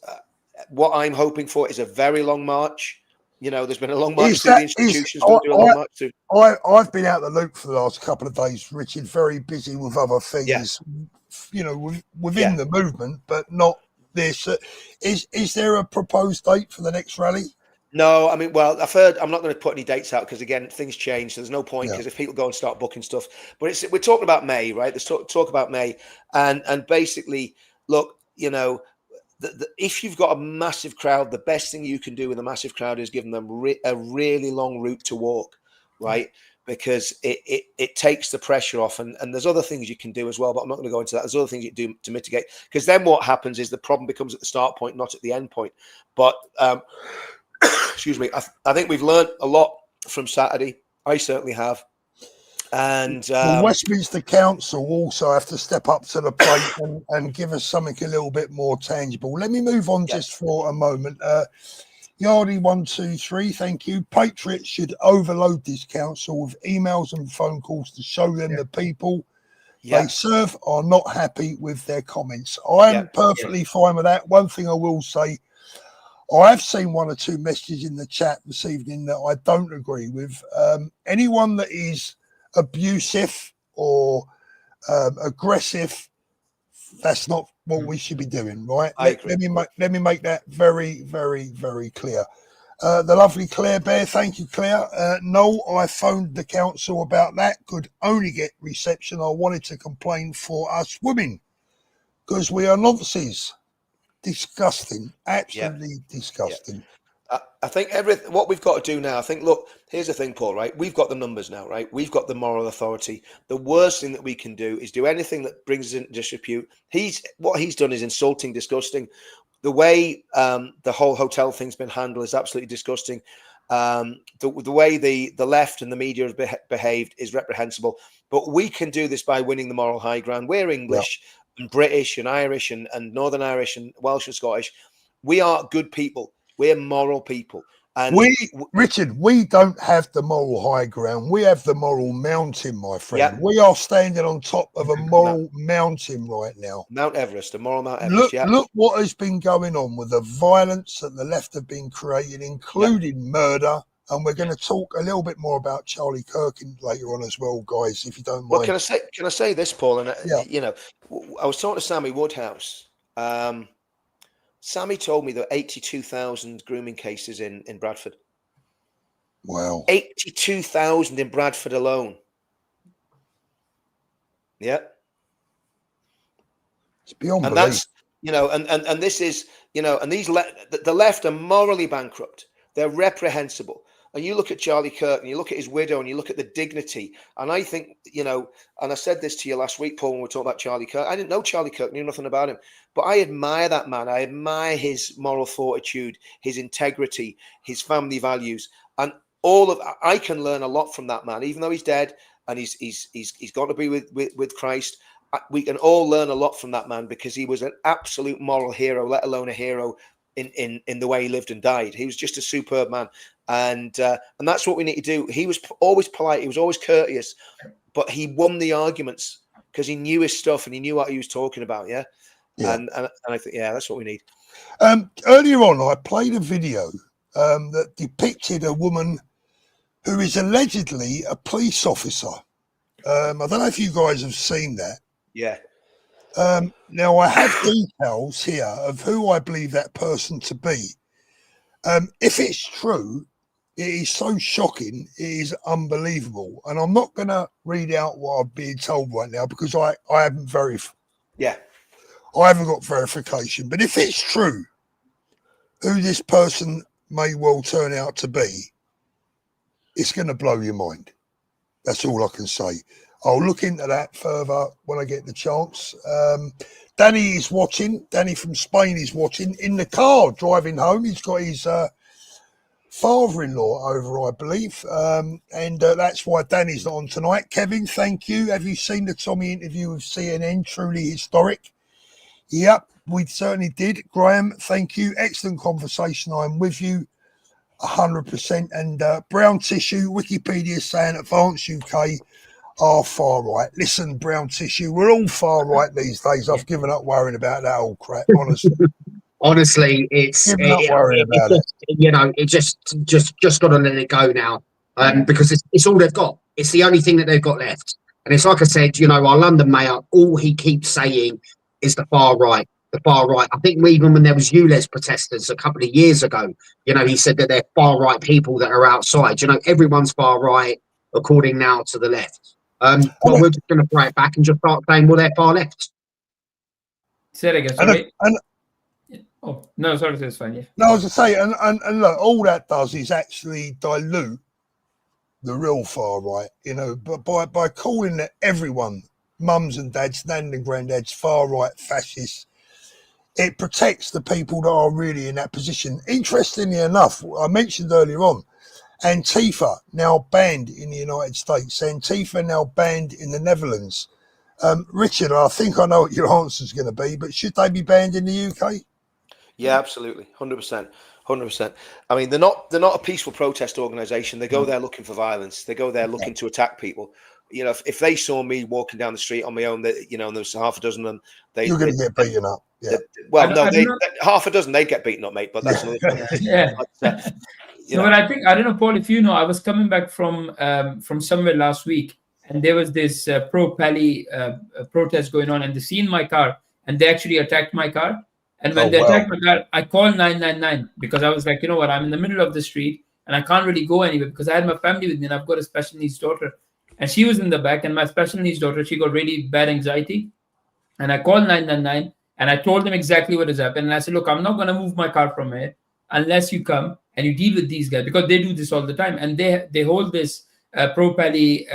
what I'm hoping for is a very long march. There's been a long march through the institutions. We'll do a long march too. I've been out the loop for the last couple of days, Richard, very busy with other things, within the movement, but not this. Is there a proposed date for the next rally? No, I mean, well, I've heard. I'm not going to put any dates out because, again, things change. So there's no point, because if people go and start booking stuff, but we're talking about May, right? Let's talk about May, and basically, look, if you've got a massive crowd, the best thing you can do with a massive crowd is give them a really long route to walk, right? Because it takes the pressure off, and there's other things you can do as well, but I'm not going to go into that. There's other things you do to mitigate, because then what happens is the problem becomes at the start point, not at the end point. But excuse me, I think we've learned a lot from Saturday. I certainly have. And the Westminster Council also have to step up to the plate and give us something a little bit more tangible. Let me move on just for a moment. Yardy123, thank you. Patriots should overload this council with emails and phone calls to show them the people they serve are not happy with their comments. I'm perfectly fine with that. One thing I will say, I have seen 1 or 2 messages in the chat this evening that I don't agree with. Anyone that is abusive or aggressive, that's not what we should be doing, right? Let me make that very, very, very clear. The lovely Claire Bear, thank you, Claire. No, I phoned the council about that. Could only get reception. I wanted to complain for us women because we are nonces. Disgusting, absolutely disgusting. I think what we've got to do now, I think, look, here's the thing, Paul, right? We've got the numbers now, right? We've got the moral authority. The worst thing that we can do is do anything that brings us into disrepute. What he's done is insulting, disgusting. The way the whole hotel thing's been handled is absolutely disgusting. The way the left and the media have behaved is reprehensible. But we can do this by winning the moral high ground. We're English and British and Irish and Northern Irish and Welsh and Scottish. We are good people. We're moral people. And Richard, we don't have the moral high ground. We have the moral mountain, my friend. We are standing on top of a moral mountain right now. Mount Everest, the moral Mount Everest. Look what has been going on with the violence that the left have been creating, including murder. And we're going to talk a little bit more about Charlie Kirk later on as well, guys, if you don't mind. Well, can I say this, Paul? And I was talking to Sammy Woodhouse. Sammy told me there were 82,000 grooming cases in Bradford. Wow. 82,000 in Bradford alone. Yeah. It's beyond and belief. That's, and this is, and the left are morally bankrupt. They're reprehensible. And you look at Charlie Kirk and you look at his widow and you look at the dignity. And I think, and I said this to you last week, Paul, when we were talking about Charlie Kirk. I didn't know Charlie Kirk, knew nothing about him. But I admire that man. I admire his moral fortitude, his integrity, his family values. And I can learn a lot from that man, even though he's dead and he's got to be with Christ. We can all learn a lot from that man because he was an absolute moral hero, let alone a hero in the way he lived and died. He was just a superb man. And that's what we need to do. He was always polite. He was always courteous, but he won the arguments because he knew his stuff and he knew what he was talking about. Yeah. And I think, that's what we need. Earlier on, I played a video that depicted a woman who is allegedly a police officer. I don't know if you guys have seen that. Yeah. Now, I have details here of who I believe that person to be. If it's true, it is so shocking, it is unbelievable. And I'm not going to read out what I'm being told right now because I haven't verified. Yeah. I haven't got verification. But if it's true, who this person may well turn out to be, it's going to blow your mind. That's all I can say. I'll look into that further when I get the chance. Danny is watching. Danny from Spain is watching in the car driving home. He's got his father-in-law over, I believe. And that's why Danny's not on tonight. Kevin, thank you. Have you seen the Tommy interview with CNN? Truly historic. Yep, we certainly did. Graham, thank you. Excellent conversation. I'm with you 100%. And Brown Tissue, Wikipedia saying Advanced UK are far right. Listen, Brown Tissue, we're all far right these days. I've given up worrying about that old crap, honestly. Honestly, it's Giving up worrying about it. You know, it just got to let it go now, because it's all they've got. It's the only thing that they've got left. And it's like I said, you know, our London mayor, all he keeps saying is the far right. The far right. I think even when there was ULEZ protesters a couple of years ago, you know, he said that they're far right people that are outside. You know, everyone's far right according now to the left. Well, we're just going to throw it back and just start saying, well, they're far left. Say it again. Sorry. Oh no, sorry, it's fine. Yeah. No, I was going to say, and look, all that does is actually dilute the real far right. You know, but by calling everyone, mums and dads, nan and granddads, far right fascists, it protects the people that are really in that position. Interestingly enough, I mentioned earlier on, Antifa now banned in the United States. Antifa now banned in the Netherlands. Richard, I think I know what your answer is going to be, but should they be banned in the UK? Yeah, absolutely, 100%, 100%. I mean, they're not a peaceful protest organisation. They go there looking for violence. They go there looking to attack people. You know, if they saw me walking down the street on my own, that, you know, and there's half a dozen of them, you're going to get beaten up. Yeah. Well, no, half a dozen, they'd get beaten up, mate. But that's another thing. Yeah. But, so, but I think, I don't know, Paul, if you know, I was coming back from somewhere last week, and there was this pro-Pally protest going on, and they seen my car, and they actually attacked my car. And when they attacked my car, I called 999 because I was like, you know what, I'm in the middle of the street, and I can't really go anywhere because I had my family with me, and I've got a special needs daughter. And she was in the back, and my special needs daughter, she got really bad anxiety. And I called 999, and I told them exactly what has happened. And I said, look, I'm not going to move my car from here unless you come and you deal with these guys, because they do this all the time. And they hold this pro-Pally,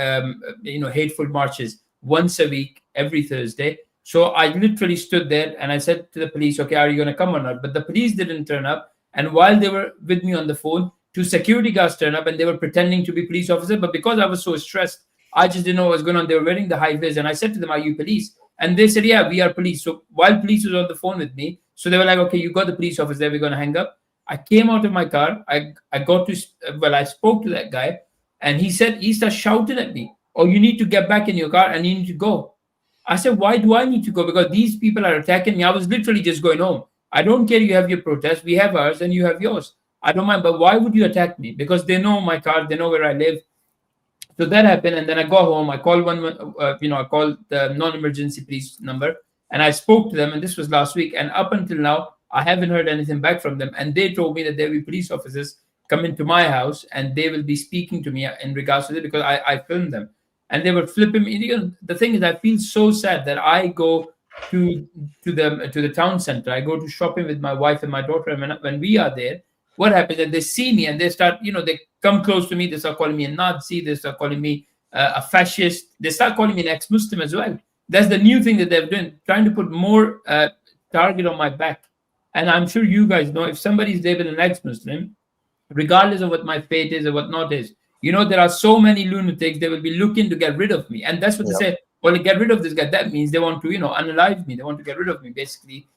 hateful marches once a week, every Thursday. So I literally stood there, and I said to the police, okay, are you going to come or not? But the police didn't turn up. And while they were with me on the phone, two security guards turned up, and they were pretending to be police officers. But because I was so stressed, I just didn't know what was going on. They were wearing the high vis, and I said to them, are you police? And they said, yeah, we are police. So while police was on the phone with me, so they were like, okay, you got the police officer there, we're going to hang up. I came out of my car. I spoke to that guy, and he started shouting at me, oh, you need to get back in your car and you need to go. I said, why do I need to go? Because these people are attacking me. I was literally just going home. I don't care, you have your protest, we have ours, and you have yours. I don't mind, but why would you attack me? Because they know my car, they know where I live. So that happened, and then I got home. I called I called the non-emergency police number, and I spoke to them. And this was last week. And up until now, I haven't heard anything back from them. And they told me that there will be police officers coming to my house, and they will be speaking to me in regards to it because I filmed them. And they were flipping me. You know, the thing is, I feel so sad that I go to the town center. I go to shopping with my wife and my daughter, and when we are there, what happens is they see me and they start, they come close to me. They start calling me a Nazi. They start calling me a fascist. They start calling me an ex-Muslim as well. That's the new thing that they're doing, trying to put more target on my back. And I'm sure you guys know, if somebody's there with an ex-Muslim, regardless of what my faith is or what not is, there are so many lunatics, they will be looking to get rid of me. And that's what they say, well, get rid of this guy. That means they want to, unalive me. They want to get rid of me, basically,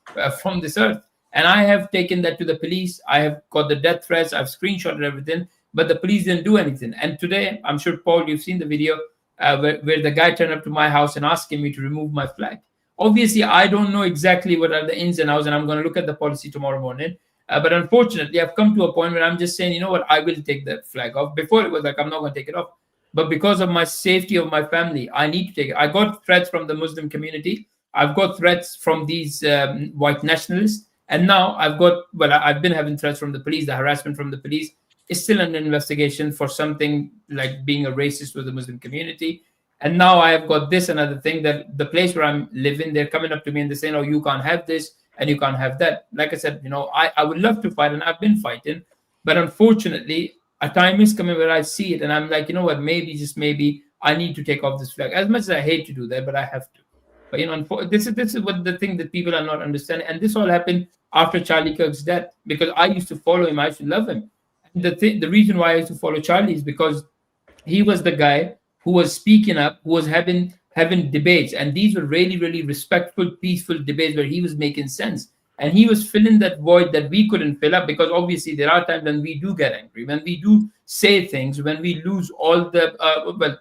from this earth. And I have taken that to the police. I have got the death threats. I've screenshotted everything, but the police didn't do anything. And today, I'm sure, Paul, you've seen the video where the guy turned up to my house and asking me to remove my flag. Obviously, I don't know exactly what are the ins and outs, and I'm going to look at the policy tomorrow morning. But unfortunately, I've come to a point where I'm just saying, you know what, I will take the flag off. Before it was like, I'm not going to take it off. but because of my safety of my family, I need to take it. I got threats from the Muslim community. I've got threats from these white nationalists. And now I've been having threats from the police, the harassment from the police. Is still an investigation for something like being a racist with the Muslim community. And now I have got this another thing, that the place where I'm living, they're coming up to me and they're saying, oh, you can't have this and you can't have that. Like I said, I would love to fight, and I've been fighting, but unfortunately, a time is coming where I see it and I'm like, you know what, maybe, just maybe, I need to take off this flag. As much as I hate to do that, but I have to. But this is what the thing that people are not understanding. And this all happened after Charlie Kirk's death, because I used to follow him, I used to love him. The reason why I used to follow Charlie is because he was the guy who was speaking up, who was having debates, and these were really, really respectful, peaceful debates where he was making sense, and he was filling that void that we couldn't fill up, because obviously there are times when we do get angry, when we do say things, when we lose all the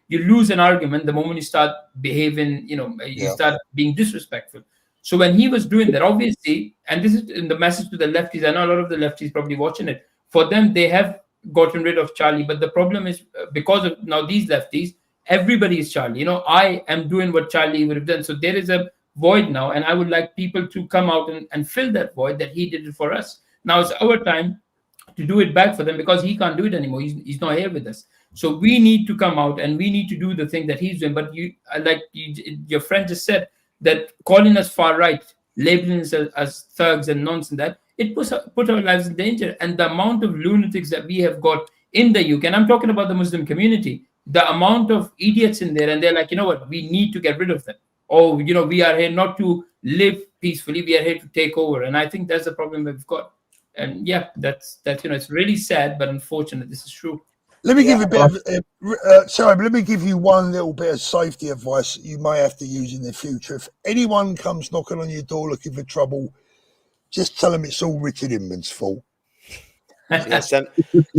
you lose an argument the moment you start behaving, you start being disrespectful. So when he was doing that, obviously, and this is in the message to the lefties, I know a lot of the lefties probably watching it. For them, they have gotten rid of Charlie, but the problem is because of now these lefties, everybody is Charlie. I am doing what Charlie would have done. So there is a void now, and I would like people to come out and fill that void that he did it for us. Now it's our time to do it back for them, because he can't do it anymore. He's not here with us. So we need to come out and we need to do the thing that he's doing. But your friend just said, that calling us far right, labeling us as thugs and nonsense, that it put our lives in danger. And the amount of lunatics that we have got in the UK, and I'm talking about the Muslim community, the amount of idiots in there, and they're like, you know what, we need to get rid of them. Oh, we are here not to live peacefully, we are here to take over. And I think that's the problem we've got. And yeah, that's it's really sad, but unfortunate. This is true. Let me give you a bit of, but let me give you one little bit of safety advice that you may have to use in the future. If anyone comes knocking on your door looking for trouble, just tell them it's all Richard Inman's fault. Yeah, send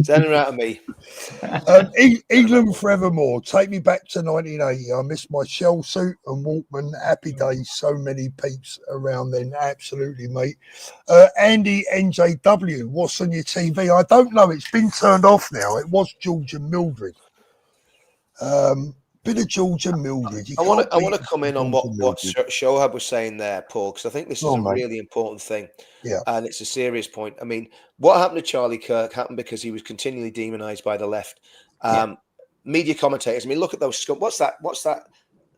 her out of me. England forevermore. Take me back to 1980. I miss my shell suit and Walkman. Happy days. So many peeps around then. Absolutely, mate. Andy NJW. What's on your TV? I don't know. It's been turned off now. It was George and Mildred. Bit of George and Mildred. I want to come in on what Shohab was saying there, Paul, because I think this is a really important thing. Yeah. And it's a serious point. I mean, what happened to Charlie Kirk happened because he was continually demonized by the left. Media commentators. I mean, look at those what's that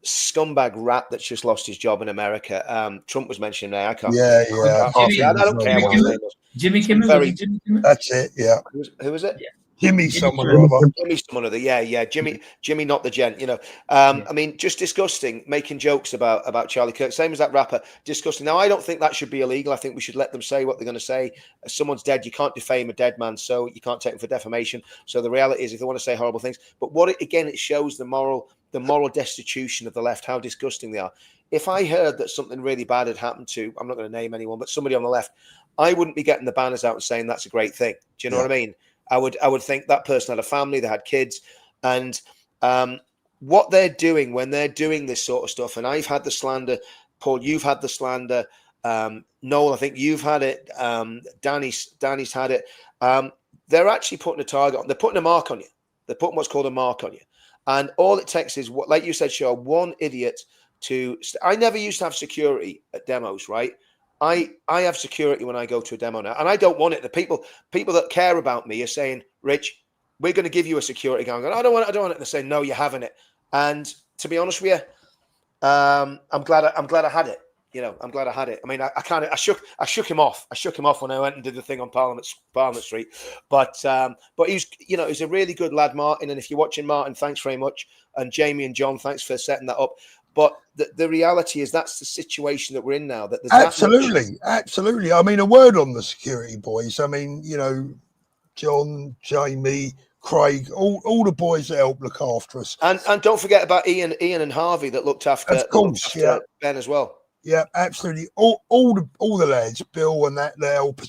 scumbag rat that's just lost his job in America? Trump was mentioning there. I can't. Yeah. I don't care what his name was. Jimmy Kimmel. That's it. Yeah. Who was it? Yeah. Jimmy someone or other. Jimmy someone or other. Yeah. Jimmy, not the gent. I mean, just disgusting, making jokes about Charlie Kirk. Same as that rapper. Disgusting. Now, I don't think that should be illegal. I think we should let them say what they're going to say. If someone's dead, you can't defame a dead man, so you can't take them for defamation. So the reality is, if they want to say horrible things, but it shows the moral destitution of the left, how disgusting they are. If I heard that something really bad had happened to, I'm not going to name anyone, but somebody on the left, I wouldn't be getting the banners out and saying that's a great thing. Do you know what I mean? I would think that person had a family, they had kids, and what they're doing when they're doing this sort of stuff. And I've had the slander, Paul. You've had the slander. Noel, I think you've had it. Danny's had it. They're actually putting a target on. They're putting a mark on you. They're putting what's called a mark on you. And all it takes is, like you said, Shaw, one idiot to. I never used to have security at demos, right? I have security when I go to a demo now, and I don't want it. The people that care about me are saying, "Rich, we're going to give you a security guard." I don't want it. And they're saying, "No, you're having it." And to be honest with you, I'm glad I had it. I'm glad I had it. I mean, I shook him off. I shook him off when I went and did the thing on Parliament Street. But he's he's a really good lad, Martin. And if you're watching, Martin, thanks very much. And Jamie and John, thanks for setting that up. But the reality is that's the situation that we're in now. That there's absolutely. I mean, a word on the security boys. I mean, John, Jamie, Craig, all the boys that help look after us. And don't forget about Ian and Harvey that looked after, Ben as well. Yeah, absolutely. All the lads, Bill and that, they help.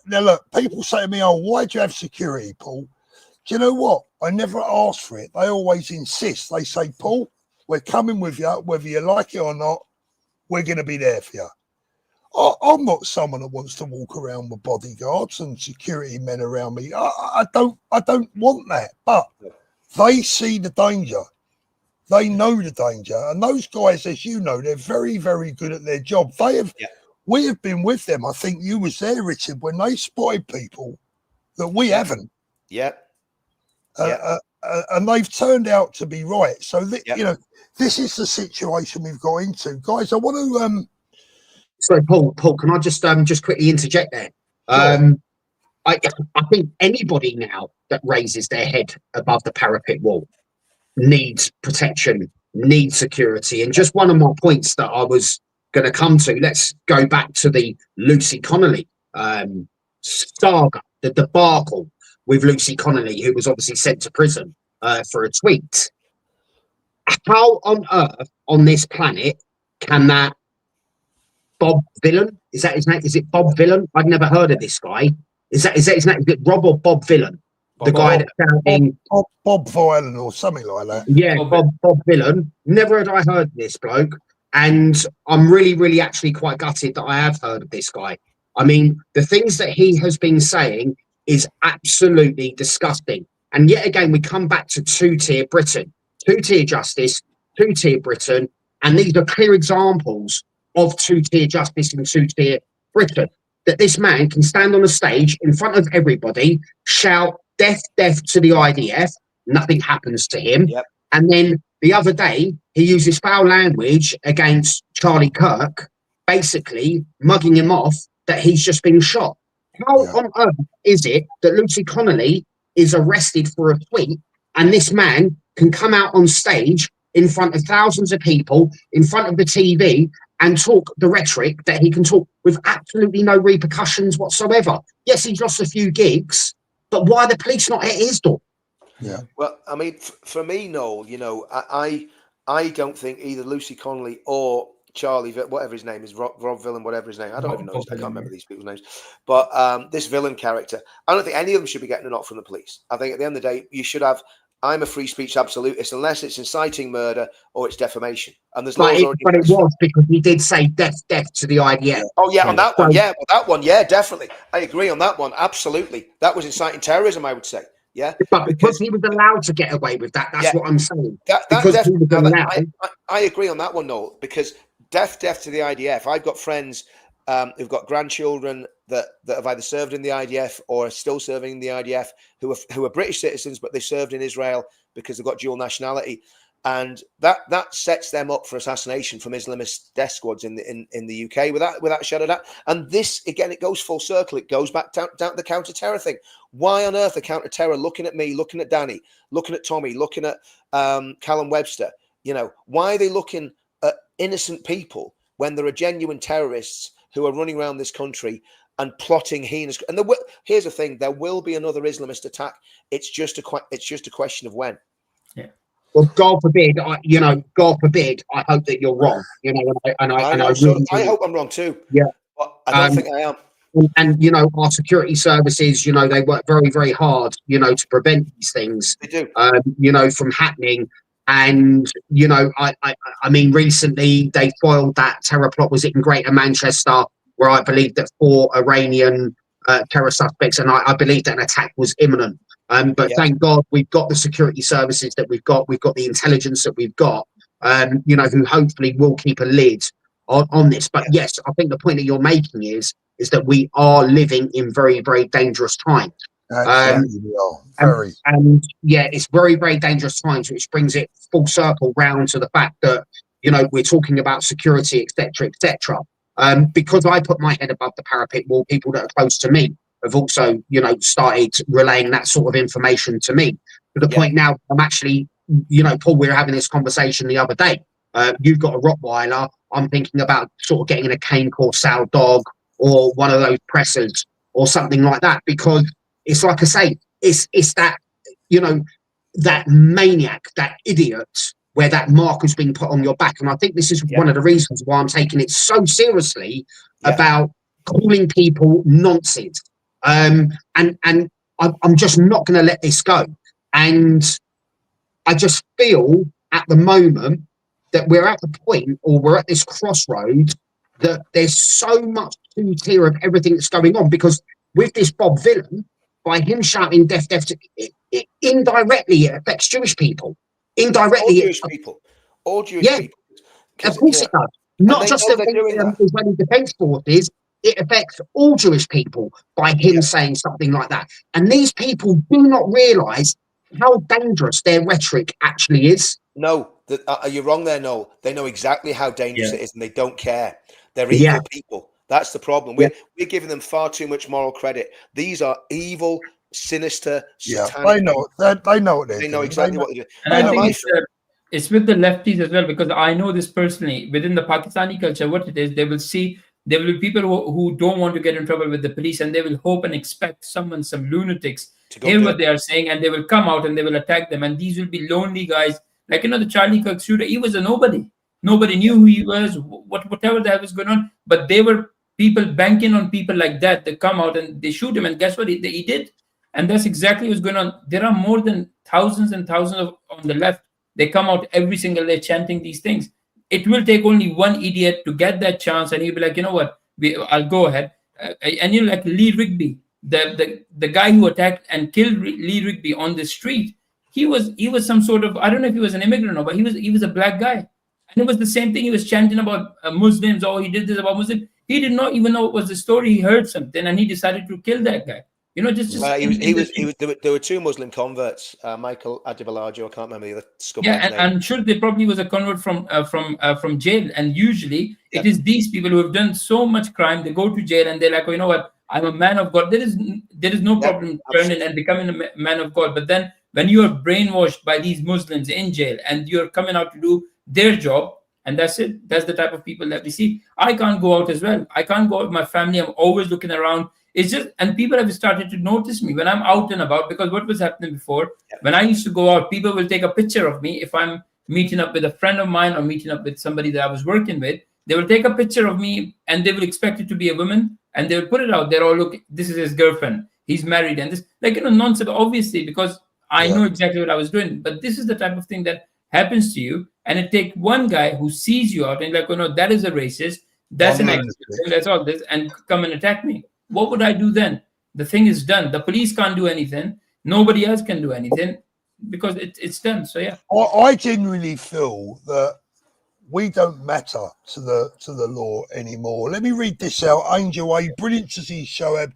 Now look, people say to me, "Oh, why do you have security, Paul?" Do you know what? I never ask for it. They always insist. They say, "Paul, we're coming with you, whether you like it or not. We're going to be there for you." I'm not someone that wants to walk around with bodyguards and security men around me. I don't want that. But They see the danger. They know the danger. And those guys, as you know, they're very, very good at their job. They have, we have been with them. I think you was there, Richard, when they spotted people that we haven't. Yeah. And they've turned out to be right. So, you know, this is the situation we've got into. Guys, I want to... Sorry, Paul, can I just quickly interject there? Sure. I think anybody now that raises their head above the parapet wall needs protection, needs security. And just one of my points that I was going to come to, let's go back to the Lucy Connolly saga, the debacle with Lucy Connolly, who was obviously sent to prison for a tweet. How on earth on this planet can that Bob Villain, is that his name? Is it Bob Villain? I've never heard of this guy. Is that his name? Is it Rob or Bob Villain? The guy that's shouting Bob Villain or something like that. Yeah, Bob Villain. Never had I heard of this bloke. And I'm really actually quite gutted that I have heard of this guy. I mean, the things that he has been saying is absolutely disgusting. And yet again, we come back to two-tier Britain, two-tier justice, two-tier Britain. And these are clear examples of two-tier justice and two-tier Britain. That this man can stand on a stage in front of everybody, shout death to the IDF, nothing happens to him. Yep. And then the other day, he uses foul language against Charlie Kirk, basically mugging him off that he's just been shot. How on earth is it that Lucy Connolly is arrested for a tweet and this man can come out on stage in front of thousands of people, in front of the TV, and talk the rhetoric that he can talk with absolutely no repercussions whatsoever? Yes, he's lost a few gigs, but why are the police not at his door? Yeah. Well, I mean, for me, Noel, you know, I don't think either Lucy Connolly or Charlie, whatever his name is, Rob Villain, whatever his name, I don't even know. I can't remember these people's names. But this villain character, I don't think any of them should be getting a knock from the police. I think at the end of the day, you should have. I'm a free speech absolutist unless it's inciting murder or it's defamation. And there's laws already. But it was because he did say death to the IDF. Oh yeah, on that one, yeah, well, that one, yeah, definitely. I agree on that one, absolutely. That was inciting terrorism, I would say. Yeah, but because he was allowed to get away with that, that's what I'm saying. I agree on that one, Noel, because death to the IDF. I've got friends who've got grandchildren that have either served in the IDF or are still serving in the IDF who are British citizens, but they served in Israel because they've got dual nationality. And that sets them up for assassination from Islamist death squads in the UK without a shadow of doubt. And this again, it goes full circle. It goes back down to the counter-terror thing. Why on earth are counter-terror looking at me, looking at Danny, looking at Tommy, looking at Callum Webster? You know, why are they looking at innocent people when there are genuine terrorists who are running around this country and plotting heinous? And here's the thing: there will be another Islamist attack. It's just a question of when. Yeah. Well, God forbid, God forbid, I hope that you're wrong. You know, I hope I'm wrong too. Yeah, but I don't think I am. And you know, our security services, you know, they work very, very hard, you know, to prevent these things. They do. You know, from happening. And you know, I mean, recently they foiled that terror plot. Was it in Greater Manchester, where I believe that 4 Iranian terror suspects, and I believe that an attack was imminent. But thank God we've got the security services that we've got the intelligence that we've got, you know, who hopefully will keep a lid on this. But yes, I think the point that you're making is that we are living in very, very dangerous times. And yeah, it's very, very dangerous times, which brings it full circle round to the fact that, you know, we're talking about security, etc. Because I put my head above the parapet wall, people that are close to me have also, you know, started relaying that sort of information to me, to the point now I'm actually, you know, Paul, we were having this conversation the other day. You've got a Rottweiler. I'm thinking about sort of getting a cane corso dog or one of those pressers or something like that, because it's like I say, it's that, you know, that maniac, that idiot, where that mark has been put on your back. And I think this is one of the reasons why I'm taking it so seriously about calling people nonsense. And I'm just not going to let this go. And I just feel at the moment that we're at the point, or we're at this crossroads, that there's so much two-tier of everything that's going on. Because with this Bob Villain, by him shouting death to, indirectly it affects Jewish people. All Indirectly, Jewish people. All Jewish yeah, people. of course it does. And Not they just know the they're doing that. Israeli Defense Forces. It affects all Jewish people by him Yeah. saying something like that. And these people do not realise how dangerous their rhetoric actually is. No, you're wrong there, Noel. They know exactly how dangerous it is, and they don't care. They're Yeah. evil people. That's the problem. We're giving them far too much moral credit. These are evil, sinister, satanic. They know what they're They doing. know exactly what they're doing. And I think it's with the lefties as well, because I know this personally. Within the Pakistani culture, what it is, there will be people who don't want to get in trouble with the police, and they will hope and expect some lunatics hear what they are saying, and they will come out and they will attack them. And these will be lonely guys, like the Charlie Kirk shooter. He was a nobody. Nobody knew who he was, whatever the hell was going on. But they were people banking on people like that. They come out and they shoot him, and guess what he did? And that's exactly what's going on. There are more than thousands and thousands on the left. They come out every single day chanting these things. It will take only one idiot to get that chance, and he'll be like, you know what, I'll go ahead. And like Lee Rigby, the guy who attacked and killed Lee Rigby on the street, he was some sort of, I don't know if he was an immigrant or, but he was a black guy, and it was the same thing. He was chanting about Muslims. Oh, he did this about Muslims. He did not even know it was the story. He heard something, and he decided to kill that guy. There were two Muslim converts, Michael Adibalajo, I can't remember the other scumbag's name. I'm sure they probably was a convert from jail. And usually it is these people who have done so much crime. They go to jail and they're like, oh, you know what? I'm a man of God. There is no problem turning and becoming a man of God. But then when you are brainwashed by these Muslims in jail and you're coming out to do their job, and that's it. That's the type of people that we see. I can't go out as well. I can't go out with my family. I'm always looking around. It's just, and people have started to notice me when I'm out and about, because what was happening before, when I used to go out, people will take a picture of me. If I'm meeting up with a friend of mine or meeting up with somebody that I was working with, they will take a picture of me and they will expect it to be a woman, and they will put it out there. Oh, look, this is his girlfriend. He's married. And this, nonsense, obviously, because I know exactly what I was doing. But this is the type of thing that happens to you. And it takes one guy who sees you out and like, oh no, that is a racist. That's an activist. That's all this, and come and attack me. What would I do then? The thing is done. The police can't do anything. Nobody else can do anything because it's done. So yeah. I genuinely feel that we don't matter to the law anymore. Let me read this out. Angel A, brilliant to see Shoaib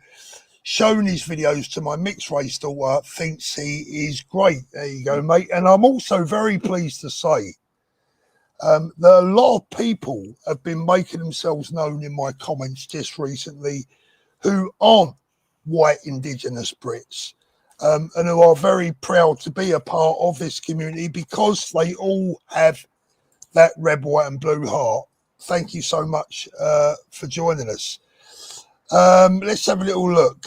showing his videos to my mixed race daughter, thinks he is great. There you go, mate. And I'm also very pleased to say that a lot of people have been making themselves known in my comments just recently who aren't white Indigenous Brits, and who are very proud to be a part of this community because they all have that red, white and blue heart. Thank you so much for joining us. Let's have a little look.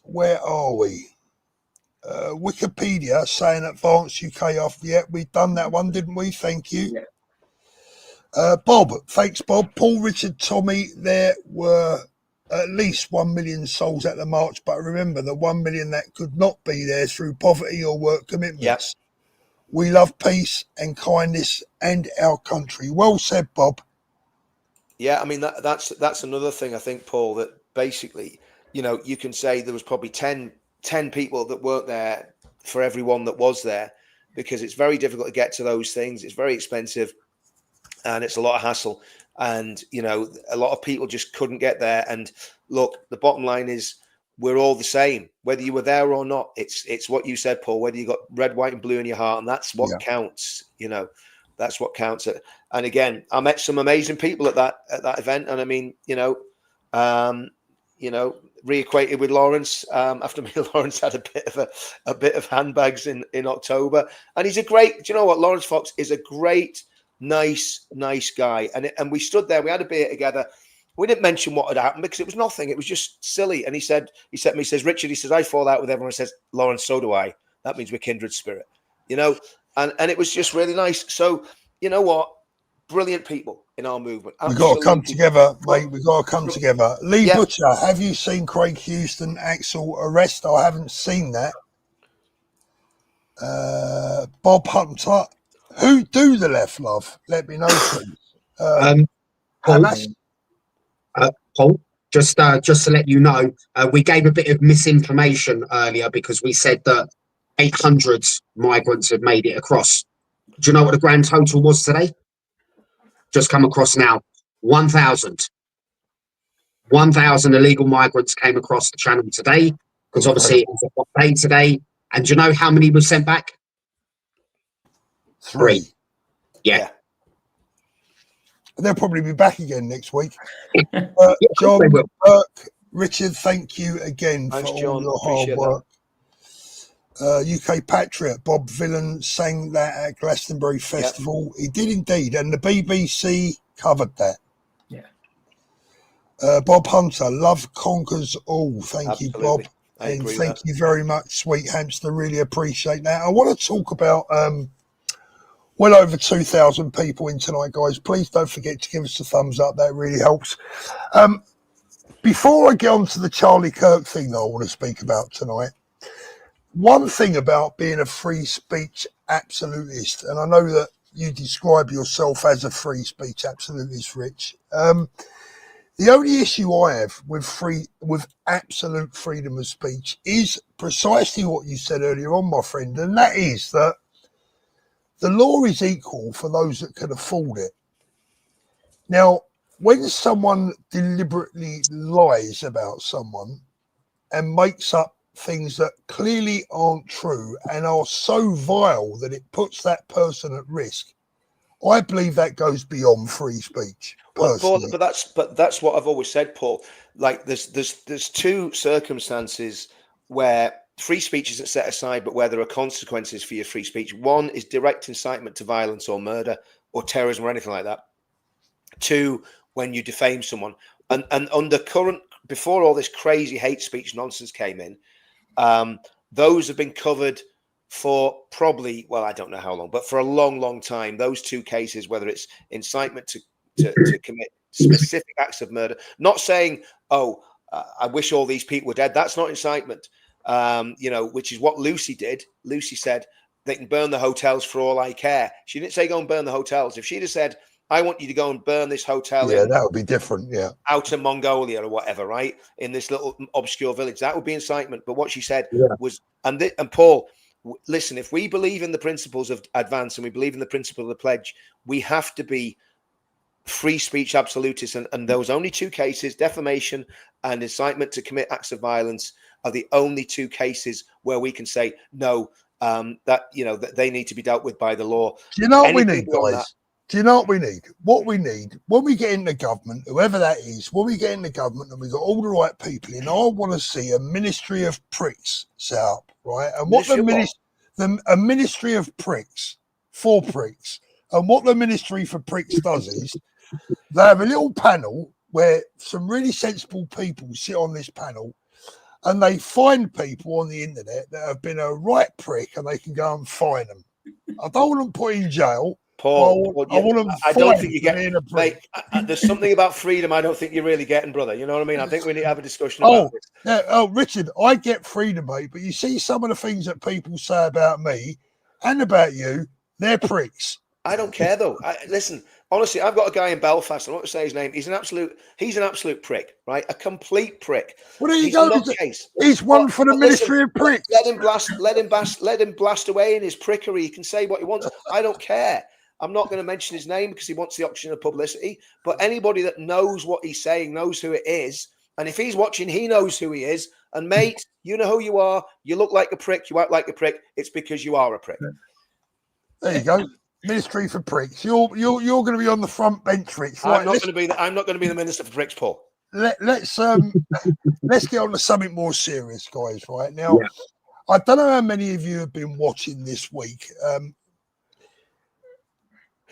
Where are we? Wikipedia saying Advanced UK after. Yeah, we've done that one, didn't we? Thank you. Yeah. Bob, thanks, Bob. Paul, Richard, Tommy, there were at least 1 million souls at the march, but remember the 1 million that could not be there through poverty or work commitments. Yep. We love peace and kindness and our country. Well said, Bob. Yeah, I mean, that's another thing, I think, Paul, that basically, you can say there was probably 10 people that weren't there for everyone that was there, because it's very difficult to get to those things. It's very expensive. And it's a lot of hassle, and a lot of people just couldn't get there. And look, the bottom line is we're all the same, whether you were there or not. It's what you said, Paul. Whether you got red, white, and blue in your heart, and that's what counts. That's what counts. And again, I met some amazing people at that event, and I mean, reacquainted with Lawrence after me and Lawrence had a bit of handbags in October, and he's a great. Do you know what? Lawrence Fox is a great. Nice guy, and we stood there. We had a beer together. We didn't mention what had happened because it was nothing. It was just silly. And he said to me, Richard, he says, I fall out with everyone. He says, Lawrence, so do I. That means we're kindred spirit, and it was just really nice. So you know what, brilliant people in our movement. We've got to come together, mate. We've got to come together. Lee Butcher, have you seen Craig Houston Axel arrest? I haven't seen that. Bob Hunter. Who do the left love? Let me know, please. Paul. just to let you know, we gave a bit of misinformation earlier because we said that 800 migrants have made it across. Do you know what the grand total was today? Just come across now. 1,000. 1,000 illegal migrants came across the channel today because obviously it was a hot day today. And do you know how many were sent back? 3. Yeah. They'll probably be back again next week. Yeah, John, they will. Kirk, Richard, thank you again Thanks, for John. all your Appreciate hard work. UK Patriot, Bob Villan sang that at Glastonbury Festival. He did indeed, and the BBC covered that. Yeah. Bob Hunter, love conquers all. Thank you, Bob. I And agree thank with you very much, sweet hamster. Really appreciate that. I want to talk about well over 2,000 people in tonight, guys. Please don't forget to give us a thumbs up. That really helps. Before I get on to the Charlie Kirk thing that I want to speak about tonight, one thing about being a free speech absolutist, and I know that you describe yourself as a free speech absolutist, Rich. The only issue I have with absolute freedom of speech is precisely what you said earlier on, my friend, and that is that the law is equal for those that can afford it. Now, when someone deliberately lies about someone and makes up things that clearly aren't true and are so vile that it puts that person at risk, I believe that goes beyond free speech. Well, Paul, but that's what I've always said, Paul. Like there's two circumstances where free speech isn't set aside, but where there are consequences for your free speech. One is direct incitement to violence or murder or terrorism or anything like that. 2, when you defame someone. And under current, before all this crazy hate speech nonsense came in, those have been covered for probably, well, I don't know how long, but for a long, long time. Those 2 cases, whether it's incitement to commit specific acts of murder, not saying, I wish all these people were dead. That's not incitement, which is what Lucy did. Lucy said they can burn the hotels for all I care. She didn't say go and burn the hotels. If she'd have said, I want you to go and burn this hotel that would be different, out in Mongolia or whatever, right? In this little obscure village, that would be incitement. But what she said was, and Paul, listen, if we believe in the principles of advance and we believe in the principle of the pledge, we have to be free speech absolutists. And those only 2 cases, defamation and incitement to commit acts of violence, are the only 2 cases where we can say no, that they need to be dealt with by the law. Do you know what we need, guys? Do you know what we need? What we need when we get into government, whoever that is, when we get into government and we've got all the right people in, I want to see a ministry of pricks set up, right? And what a ministry of pricks for pricks. And what the ministry for pricks does is they have a little panel where some really sensible people sit on this panel and they find people on the internet that have been a right prick and they can go and fine them. I don't want them put in jail. Paul, I don't think you get, mate. There's something about freedom I don't think you're really getting, brother. You know what I mean? I think we need to have a discussion about this. Yeah, Richard, I get freedom, mate, but you see some of the things that people say about me and about you, they're pricks. I don't care though. Listen, honestly, I've got a guy in Belfast. I don't want to say his name. He's an absolute prick, right? A complete prick. Well, there you go. He's one for the ministry of pricks. Let him blast away in his prickery. He can say what he wants. I don't care. I'm not going to mention his name because he wants the oxygen of publicity. But anybody that knows what he's saying knows who it is. And if he's watching, he knows who he is. And mate, you know who you are. You look like a prick. You act like a prick. It's because you are a prick. There you go. Ministry for pricks. You're going to be on the front bench, Rich. Right, I'm not going to be the minister for pricks, Paul. Let's get on to something more serious, guys. Right now, I don't know how many of you have been watching this week.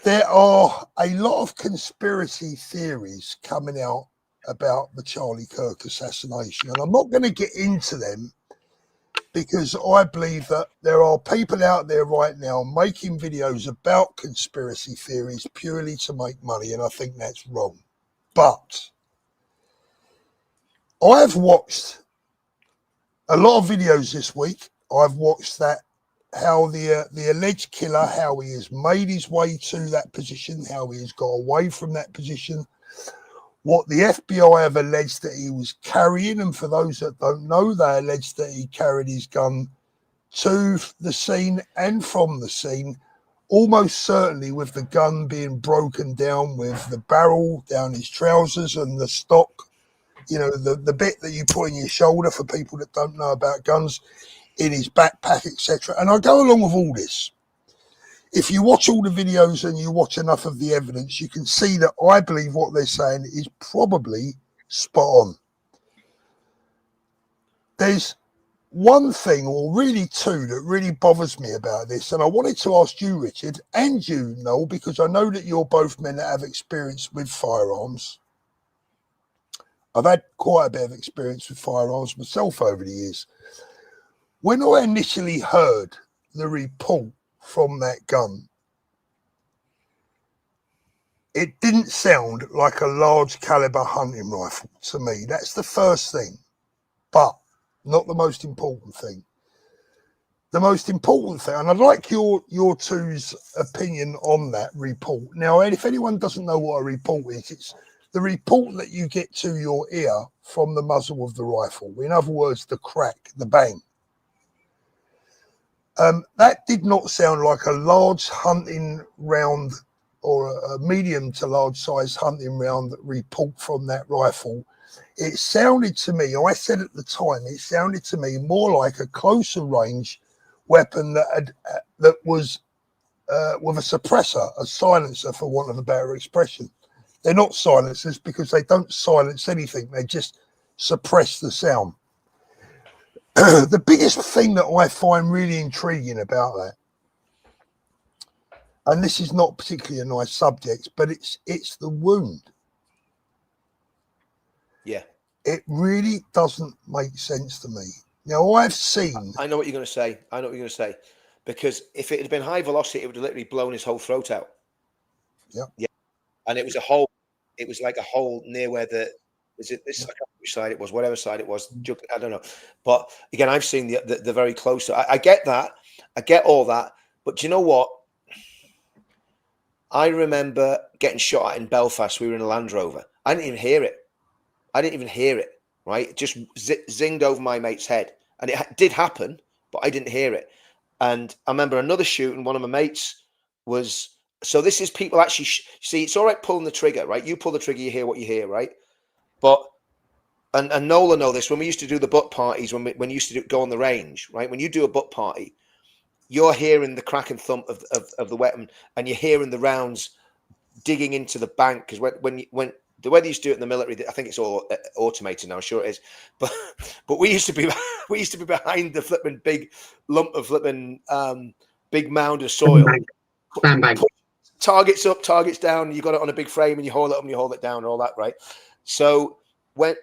There are a lot of conspiracy theories coming out about the Charlie Kirk assassination, and I'm not going to get into them because I believe that there are people out there right now making videos about conspiracy theories purely to make money, and I think that's wrong. But I've watched a lot of videos this week. I've watched how the alleged killer, how he has made his way to that position, how he has got away from that position, what the FBI have alleged that he was carrying, and for those that don't know, they alleged that he carried his gun to the scene and from the scene, almost certainly with the gun being broken down with the barrel down his trousers and the stock, you know, the bit that you put in your shoulder for people that don't know about guns, in his backpack, etc. And I go along with all this. If you watch all the videos and you watch enough of the evidence, you can see that I believe what they're saying is probably spot on. There's one thing, or really two, that really bothers me about this, and I wanted to ask you, Richard, and you, Noel, because I know that you're both men that have experience with firearms. I've had quite a bit of experience with firearms myself over the years. When I initially heard the report from that gun, it didn't sound like a large caliber hunting rifle to me. That's the first thing, but not the most important thing. The most important thing, and I'd like your two's opinion on that report. Now, if anyone doesn't know what a report is, it's the report that you get to your ear from the muzzle of the rifle. In other words, the crack, the bang. That did not sound like a large hunting round or a medium to large size hunting round report from that rifle. It sounded to me, I said at the time, it sounded to me more like a closer range weapon that was with a suppressor, a silencer, for want of a better expression. They're not silencers because they don't silence anything. They just suppress the sound. The biggest thing that I find really intriguing about that, and this is not particularly a nice subject, but it's the wound. Yeah. It really doesn't make sense to me. Now, I've seen... I know what you're going to say. I know what you're going to say. Because if it had been high velocity, it would have literally blown his whole throat out. Yeah. Yeah. And it was a hole. It was like a hole near where the... Is it this? I can't remember which side it was, whatever side it was. I don't know. But again, I've seen the very close. I get that. I get all that. But do you know what? I remember getting shot at in Belfast. We were in a Land Rover. I didn't even hear it. Right? It just zinged over my mate's head. And it did happen, but I didn't hear it. And I remember another shooting. One of my mates was... So this is people actually... See, it's all right pulling the trigger, right? You pull the trigger, you hear what you hear, right? But... And Nola know this. When we used to do the butt parties, when you used to go on the range, right? When you do a butt party, you're hearing the crack and thump of the weapon, and you're hearing the rounds digging into the bank. Because when the way they used to do it in the military, I think it's all automated now. I'm sure it is, but we used to be behind the flipping big lump of flipping big mound of soil. Bang, bang. Targets up, targets down. You got it on a big frame, and you hold it up and you hold it down, and all that, right? So when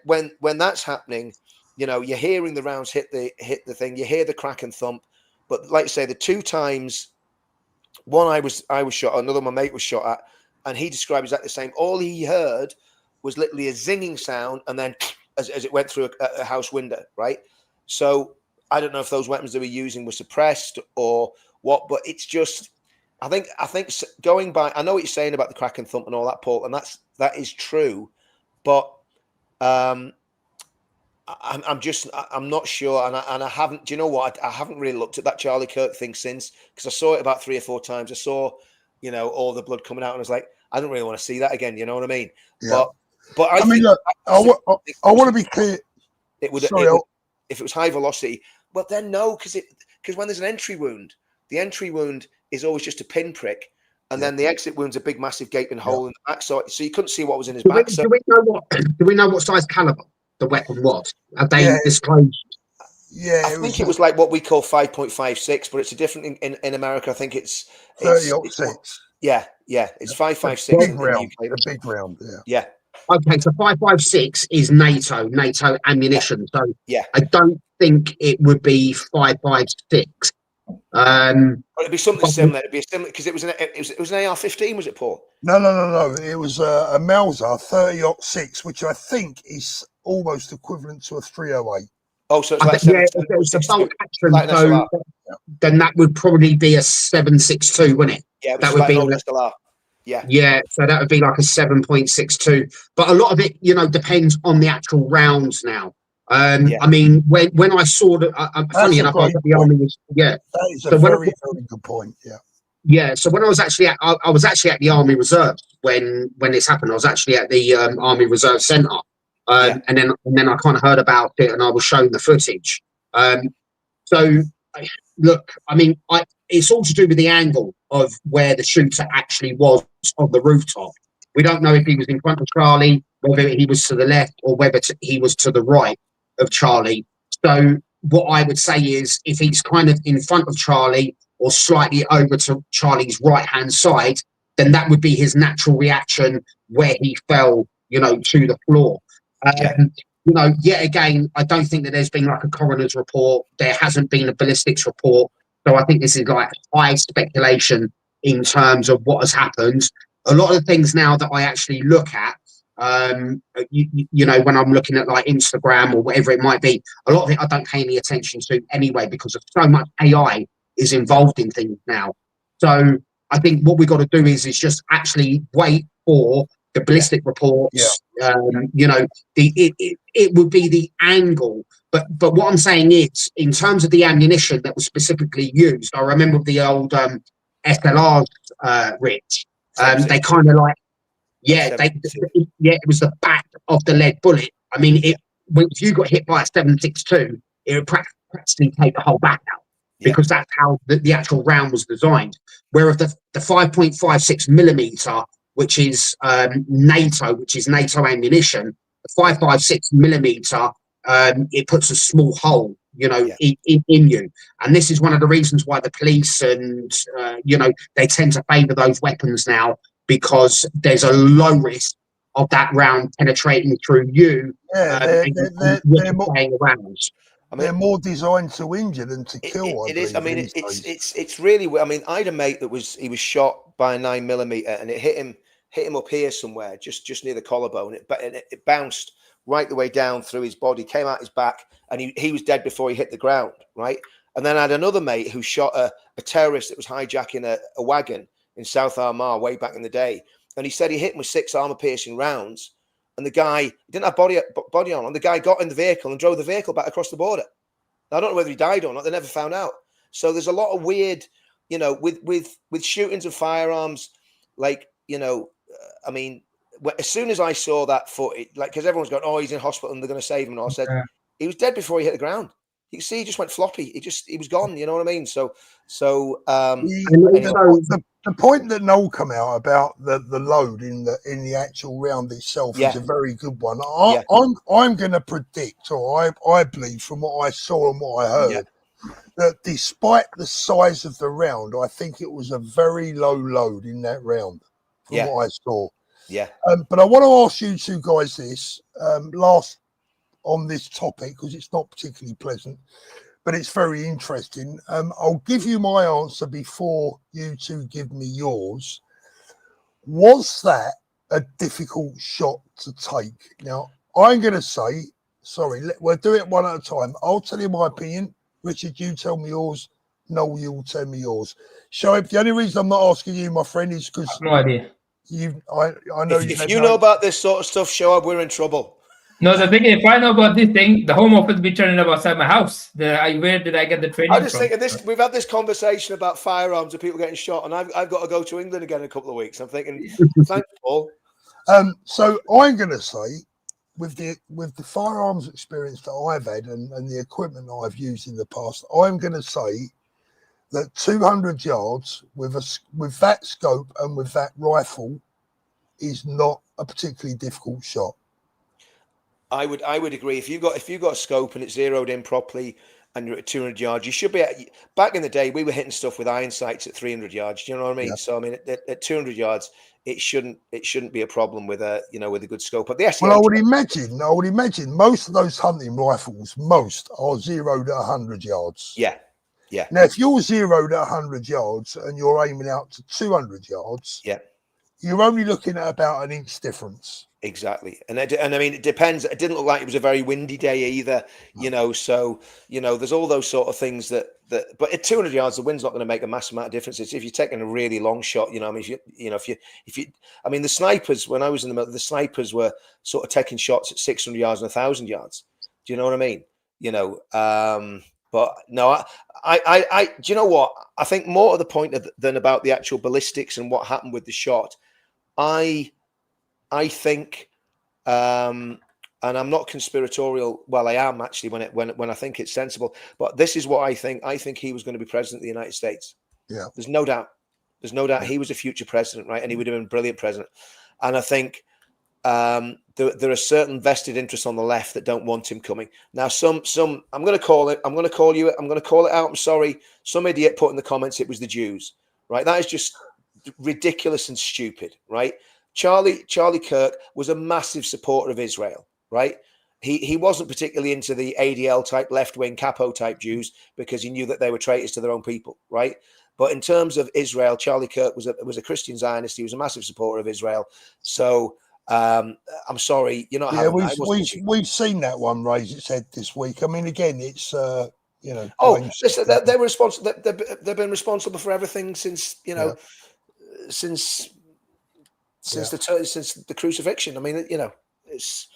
that's happening, you know, you're hearing the rounds hit the thing. You hear the crack and thump. But like I say, the two times, one I was shot, another my mate was shot at, and he described exactly the same. All he heard was literally a zinging sound, and then as it went through a house window, right? So I don't know if those weapons they were using were suppressed or what, but it's just, I think going by, I know what you're saying about the crack and thump and all that, Paul, and that is true, but I'm not sure, and I haven't. Do you know what? I haven't really looked at that Charlie Kirk thing since, because I saw it about 3 or 4 times. I saw, you know, all the blood coming out, and I was like, I don't really want to see that again. You know what I mean? Yeah. But I mean, look, I want to be clear. If it was high velocity, well then no, because when there's an entry wound, the entry wound is always just a pinprick. And then the exit wound's a big, massive gaping hole in the back, so you couldn't see what was in his back. Do we know what size caliber the weapon was? Have they disclosed? Yeah, I think it was like what we call 5.56, but it's a different in America. I think it's 30-06. Yeah, it's 5.56 Big in round, the UK. a big round. Yeah. Okay, so 5.56 is NATO ammunition. So yeah, I don't think it would be 5.56. It'd be something similar. It'd be similar because it was an AR-15, was it, Paul? No. It was a Mauser 30-06, which I think is almost equivalent to a 308. Oh, so it's like if it was a bolt action, like then that would probably be a 7.62, wouldn't it? Yeah, that would be an SLR. Yeah, so that would be like a 7.62. But a lot of it, depends on the actual rounds now. I mean, when I saw that, funny enough, I was at the army. That is a So very good point. Yeah. Yeah, so when I was actually I was actually at the Army Reserve when this happened. I was actually at the Army Reserve Centre, and then I kind of heard about it, and I was shown the footage. So look, I mean, it's all to do with the angle of where the shooter actually was on the rooftop. We don't know if he was in front of Charlie, whether he was to the left, or whether he was to the right of Charlie. So what I would say is, if he's kind of in front of Charlie or slightly over to Charlie's right-hand side, then that would be his natural reaction where he fell, to the floor. Yet again, I don't think that there's been like a coroner's report. There hasn't been a ballistics report. So I think this is like high speculation in terms of what has happened. A lot of the things now that I actually look at, when I'm looking at like Instagram or whatever it might be, a lot of it I don't pay any attention to anyway, because of so much AI is involved in things now. So I think what we've got to do is just actually wait for the ballistic reports. It would be the angle. But what I'm saying is, in terms of the ammunition that was specifically used, I remember the old SLRs, Rich. They kind of like, it was the back of the lead bullet. I mean, if you got hit by a 7.62, it would practically take the whole back out, because that's how the actual round was designed. Whereas the 5.56 millimeter, which is NATO ammunition, the 5.56 millimeter, it puts a small hole, in you. And this is one of the reasons why the police and, they tend to favour those weapons now, because there's a low risk of that round penetrating through you. They're more designed to injure than to kill. It is. I mean, it's really. I mean, I had a mate that was was shot by a 9mm, and it hit him up here somewhere, just near the collarbone. It bounced right the way down through his body, came out his back, and he was dead before he hit the ground. Right. And then I had another mate who shot a terrorist that was hijacking a wagon in South Armagh way back in the day, and he said he hit him with 6 armor-piercing rounds. And the guy didn't have body on, and the guy got in the vehicle and drove the vehicle back across the border. Now, I don't know whether he died or not. They never found out. So there's a lot of weird, with shootings of firearms, like, I mean, as soon as I saw that footage, like, because everyone's going, oh, he's in hospital and they're going to save him. And I said, he was dead before he hit the ground. You can see he just went floppy. He was gone. You know what I mean? The point that Null come out about the load in the actual round itself is a very good one. I'm going to predict, or I believe from what I saw and what I heard, that despite the size of the round, I think it was a very low load in that round from what I saw. Yeah. But I want to ask you two guys this last on this topic, because it's not particularly pleasant, but it's very interesting. I'll give you my answer before you two give me yours. Was that a difficult shot to take? Now, I'm going to say, we'll do it one at a time. I'll tell you my opinion. Richard, you tell me yours. Noel, you'll tell me yours. Shoaib, the only reason I'm not asking you, my friend, is because no idea. I know if you know about this sort of stuff, Shoaib, we're in trouble. No, the thing is, if I know about this thing, the Home Office be turning up outside my house. Where did I get the training? I just think this. We've had this conversation about firearms and people getting shot, and I've got to go to England again in a couple of weeks. I'm thinking, thanks, Paul. So I'm going to say, with the firearms experience that I've had and the equipment that I've used in the past, I'm going to say that 200 yards with that scope and with that rifle is not a particularly difficult shot. I would agree. If you've got a scope and it's zeroed in properly and you're at 200 yards, you should be back in the day, we were hitting stuff with iron sights at 300 yards. Do you know what I mean? Yeah. So I mean, at 200 yards, it shouldn't be a problem with a good scope. But I would imagine most of those hunting rifles, are zeroed at 100 yards. Yeah. Yeah. Now, if you're zeroed at 100 yards and you're aiming out to 200 yards, yeah, you're only looking at about an inch difference. Exactly. And I mean, it depends. It didn't look like it was a very windy day either, you know. So, you know, there's all those sort of things that but at 200 yards, the wind's not going to make a massive amount of difference. It's if you're taking a really long shot, you know, I mean, if you, I mean, the snipers, when I was in the middle, the snipers were sort of taking shots at 600 yards and 1,000 yards. Do you know what I mean? You know, but no, I do you know what? I think more to the point than about the actual ballistics and what happened with the shot. I think, and I'm not conspiratorial. Well, I am actually when I think it's sensible. But this is what I think. I think he was going to be president of the United States. Yeah, there's no doubt. There's no doubt he was a future president, right? And he would have been a brilliant president. And I think there are certain vested interests on the left that don't want him coming. Now, some I'm going to call it. I'm going to call it out. I'm sorry. Some idiot put in the comments it was the Jews, right? That is just ridiculous and stupid, right? Charlie Kirk was a massive supporter of Israel, right? He wasn't particularly into the ADL type left-wing capo type Jews because he knew that they were traitors to their own people, right? But in terms of Israel, Charlie Kirk was a Christian Zionist. He was a massive supporter of Israel. So I'm sorry, you're not having that. We've seen that one raise its head this week. I mean, again, it's you know. Oh, listen, they were responsible. They've been responsible for everything since since the crucifixion. I mean, you know, it's.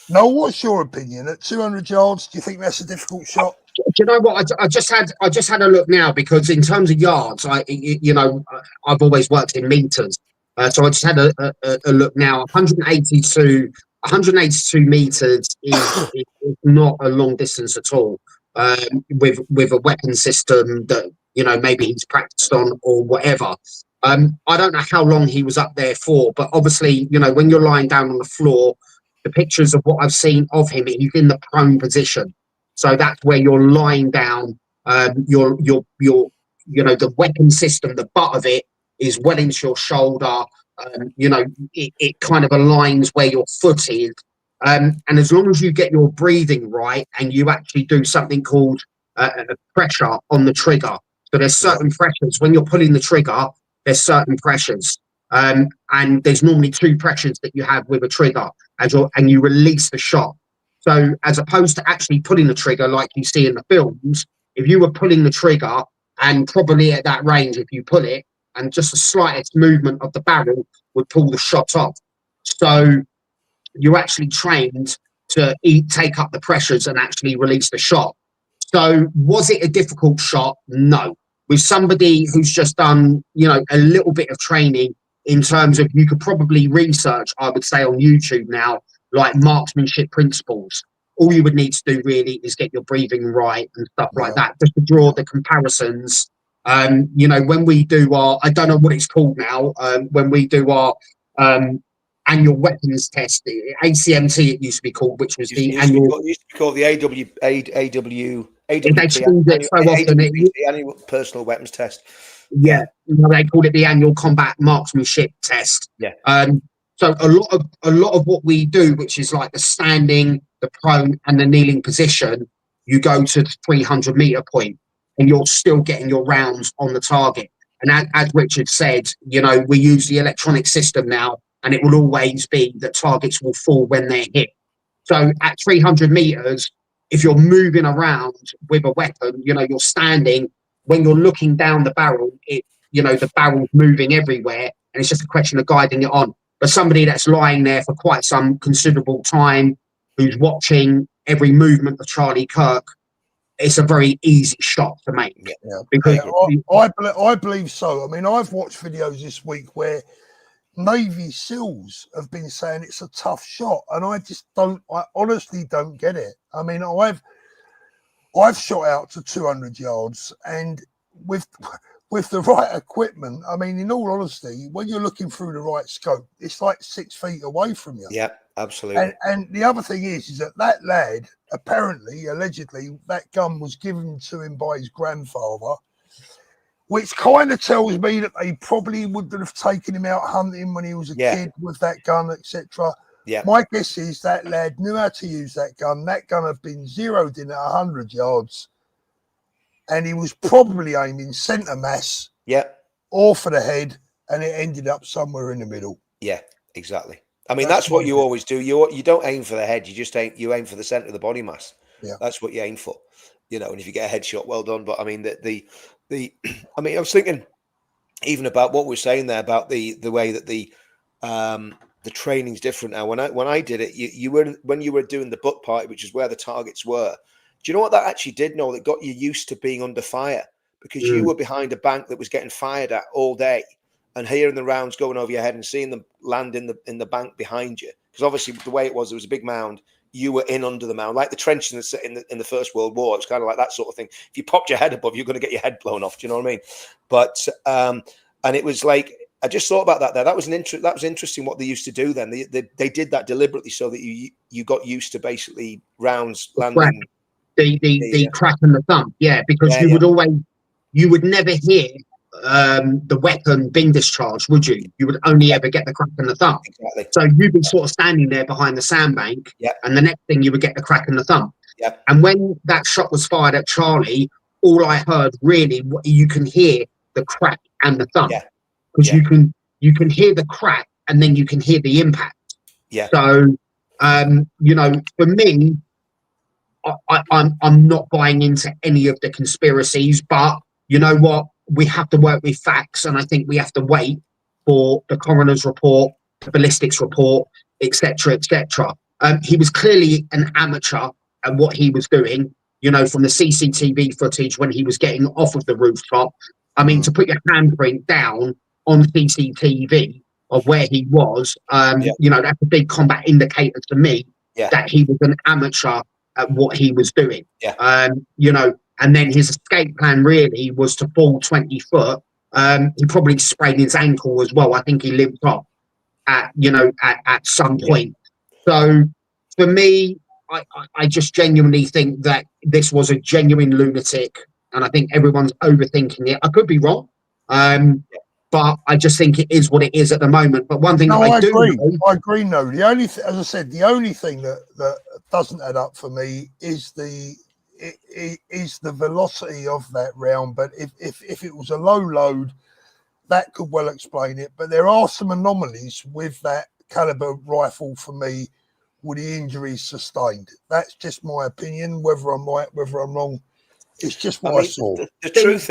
No, what's your opinion at 200 yards? Do you think that's a difficult shot? Do you know what? I just had a look now because in terms of yards, I've always worked in meters, so I just had a look now. 182 meters is not a long distance at all. With a weapon system that maybe he's practiced on or whatever. I don't know how long he was up there for, but obviously, when you're lying down on the floor, the pictures of what I've seen of him, he's in the prone position. So that's where you're lying down. The weapon system, the butt of it is well into your shoulder. It kind of aligns where your foot is. And as long as you get your breathing right and you actually do something called pressure on the trigger. So there's certain pressures when you're pulling the trigger. There's certain pressures, and there's normally two pressures that you have with a trigger, and you release the shot. So as opposed to actually pulling the trigger like you see in the films, if you were pulling the trigger and probably at that range, if you pull it and just the slightest movement of the barrel would pull the shot off. So you're actually trained to take up the pressures and actually release the shot. So was it a difficult shot? No. With somebody who's just done, a little bit of training in terms of, you could probably research, I would say on YouTube now, like marksmanship principles. All you would need to do really is get your breathing right and stuff like that, just to draw the comparisons. When we do our, I don't know what it's called now, when we do our annual weapons test, ACMT it used to be called, which was the annual. It used to be called the annual personal weapons test. Yeah, they called it the annual combat marksmanship test. Yeah. So a lot of what we do, which is like the standing, the prone, and the kneeling position, you go to the 300 meter point, and you're still getting your rounds on the target. And as Richard said, we use the electronic system now, and it will always be that targets will fall when they're hit. So at 300 meters, if you're moving around with a weapon, you're standing. When you're looking down the barrel, the barrel's moving everywhere, and it's just a question of guiding it on. But somebody that's lying there for quite some considerable time, who's watching every movement of Charlie Kirk, it's a very easy shot to make. Yeah. Because I believe so. I mean, I've watched videos this week where Navy SEALs have been saying it's a tough shot, and I honestly don't get it. I mean, I've shot out to 200 yards, and with the right equipment, I mean, in all honesty, when you're looking through the right scope, it's like 6 feet away from you. Yeah, absolutely. And the other thing is that lad, allegedly, that gun was given to him by his grandfather, which kind of tells me that they probably wouldn't have taken him out hunting when he was a kid with that gun, etc. Yeah. My guess is that lad knew how to use that gun. That gun had been zeroed in at 100 yards, and he was probably aiming centre mass, or for the head, and it ended up somewhere in the middle. Yeah, exactly. I mean, that's what you always do. You don't aim for the head. You aim for the center of the body mass. Yeah. That's what you aim for. You know, and if you get a headshot, well done. But I mean, I mean, I was thinking even about what we were saying there about the way that the training's different now. When I did it, when you were doing the butt party, which is where the targets were. Do you know what that actually did? No, that got you used to being under fire because you were behind a bank that was getting fired at all day, and hearing the rounds going over your head and seeing them land in the bank behind you. Because obviously the way it was, there was a big mound. You were in under the mound, like the trench in the First World War. It's kind of like that sort of thing. If you popped your head above, you're going to get your head blown off. Do you know what I mean? But and it was like, I just thought about that there. That was interesting what they used to do then. They did that deliberately so that you got used to basically rounds landing. The crack in the thumb, because you would never hear the weapon being discharged, would you? You would only ever get the crack in the thumb. Exactly. So you'd be sort of standing there behind the sandbank, and the next thing you would get the crack in the thumb. And when that shot was fired at Charlie, all I heard really, you can hear the crack and the thumb, because you can hear the crack and then you can hear the impact. So you know, for me, I'm not buying into any of the conspiracies, but you know what? We have to work with facts, and I think we have to wait for the coroner's report, the ballistics report, etc., etc. He was clearly an amateur at what he was doing. You know, from the CCTV footage when he was getting off of the rooftop. I mean, to put your handprint down on CCTV of where he was, you know, that's a big combat indicator to me that he was an amateur at what he was doing. You know, and then his escape plan really was to fall 20 foot. He probably sprained his ankle as well. I think he limped off at some point. So for me, I just genuinely think that this was a genuine lunatic, and I think everyone's overthinking it. I could be wrong, but I just think it is what it is at the moment. But one thing I agree. No, the only as I said, the only thing that doesn't add up for me is the velocity of that round. But if it was a low load, that could well explain it. But there are some anomalies with that caliber rifle for me, with the injuries sustained. That's just my opinion. Whether I'm right, whether I'm wrong, it's just what I saw. The truth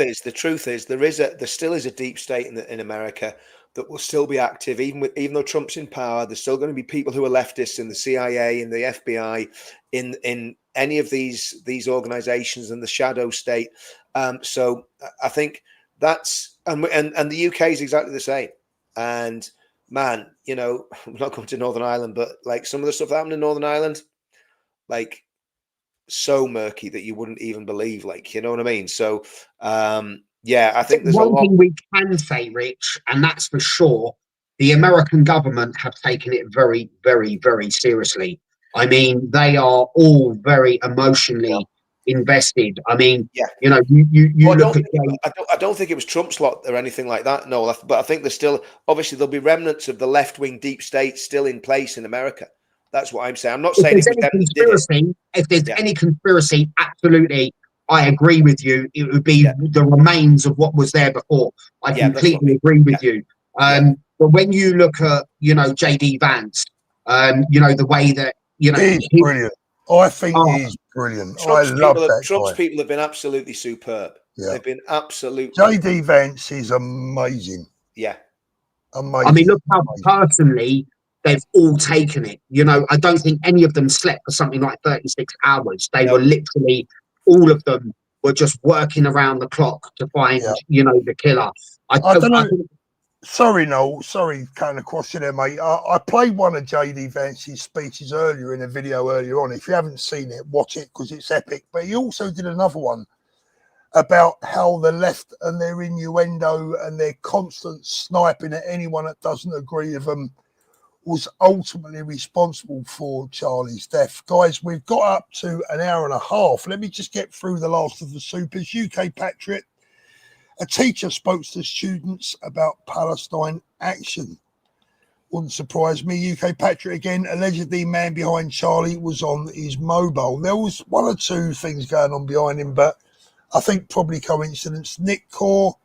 is, there still is a deep state in America that will still be active, even though Trump's in power. There's still going to be people who are leftists in the CIA, in the FBI, in any of these organizations, and the shadow state. So I think that's and the UK is exactly the same. And man, you know, I'm not coming to Northern Ireland, but like some of the stuff that happened in Northern Ireland, like so murky that you wouldn't even believe, like, you know what I mean? So I think there's one thing we can say, Rich, and that's for sure, the American government have taken it very, very, very seriously. I mean, they are all very emotionally invested. I mean, you know, you look at. I don't think it was Trump's lot or anything like that. No, but I think there's still obviously there'll be remnants of the left-wing deep state still in place in America. That's what I'm saying. I'm not saying if there's any conspiracy, absolutely, I agree with you. It would be the remains of what was there before. I completely agree with you. But when you look at, you know, JD Vance, you know, the way that, you know, he's brilliant. I think he's brilliant. I love that. Trump's people have been absolutely superb. They've been absolutely. JD Vance is amazing. Amazing. I mean, look how personally they've all taken it. You know, I don't think any of them slept for something like 36 hours. They were literally, all of them were just working around the clock to find, you know, the killer. I don't know. Sorry, Noel. Sorry, cutting across you there, mate. I played one of JD Vance's speeches earlier in a video earlier on. If you haven't seen it, watch it because it's epic. But he also did another one about how the left and their innuendo and their constant sniping at anyone that doesn't agree with them was ultimately responsible for Charlie's death. Guys, we've got up to an hour and a half. Let me just get through the last of the supers. UK Patriot. A teacher spoke to students about Palestine action. Wouldn't surprise me. UK Patriot again. Allegedly, man behind Charlie was on his mobile. There was one or two things going on behind him, but I think probably coincidence. Nick Core.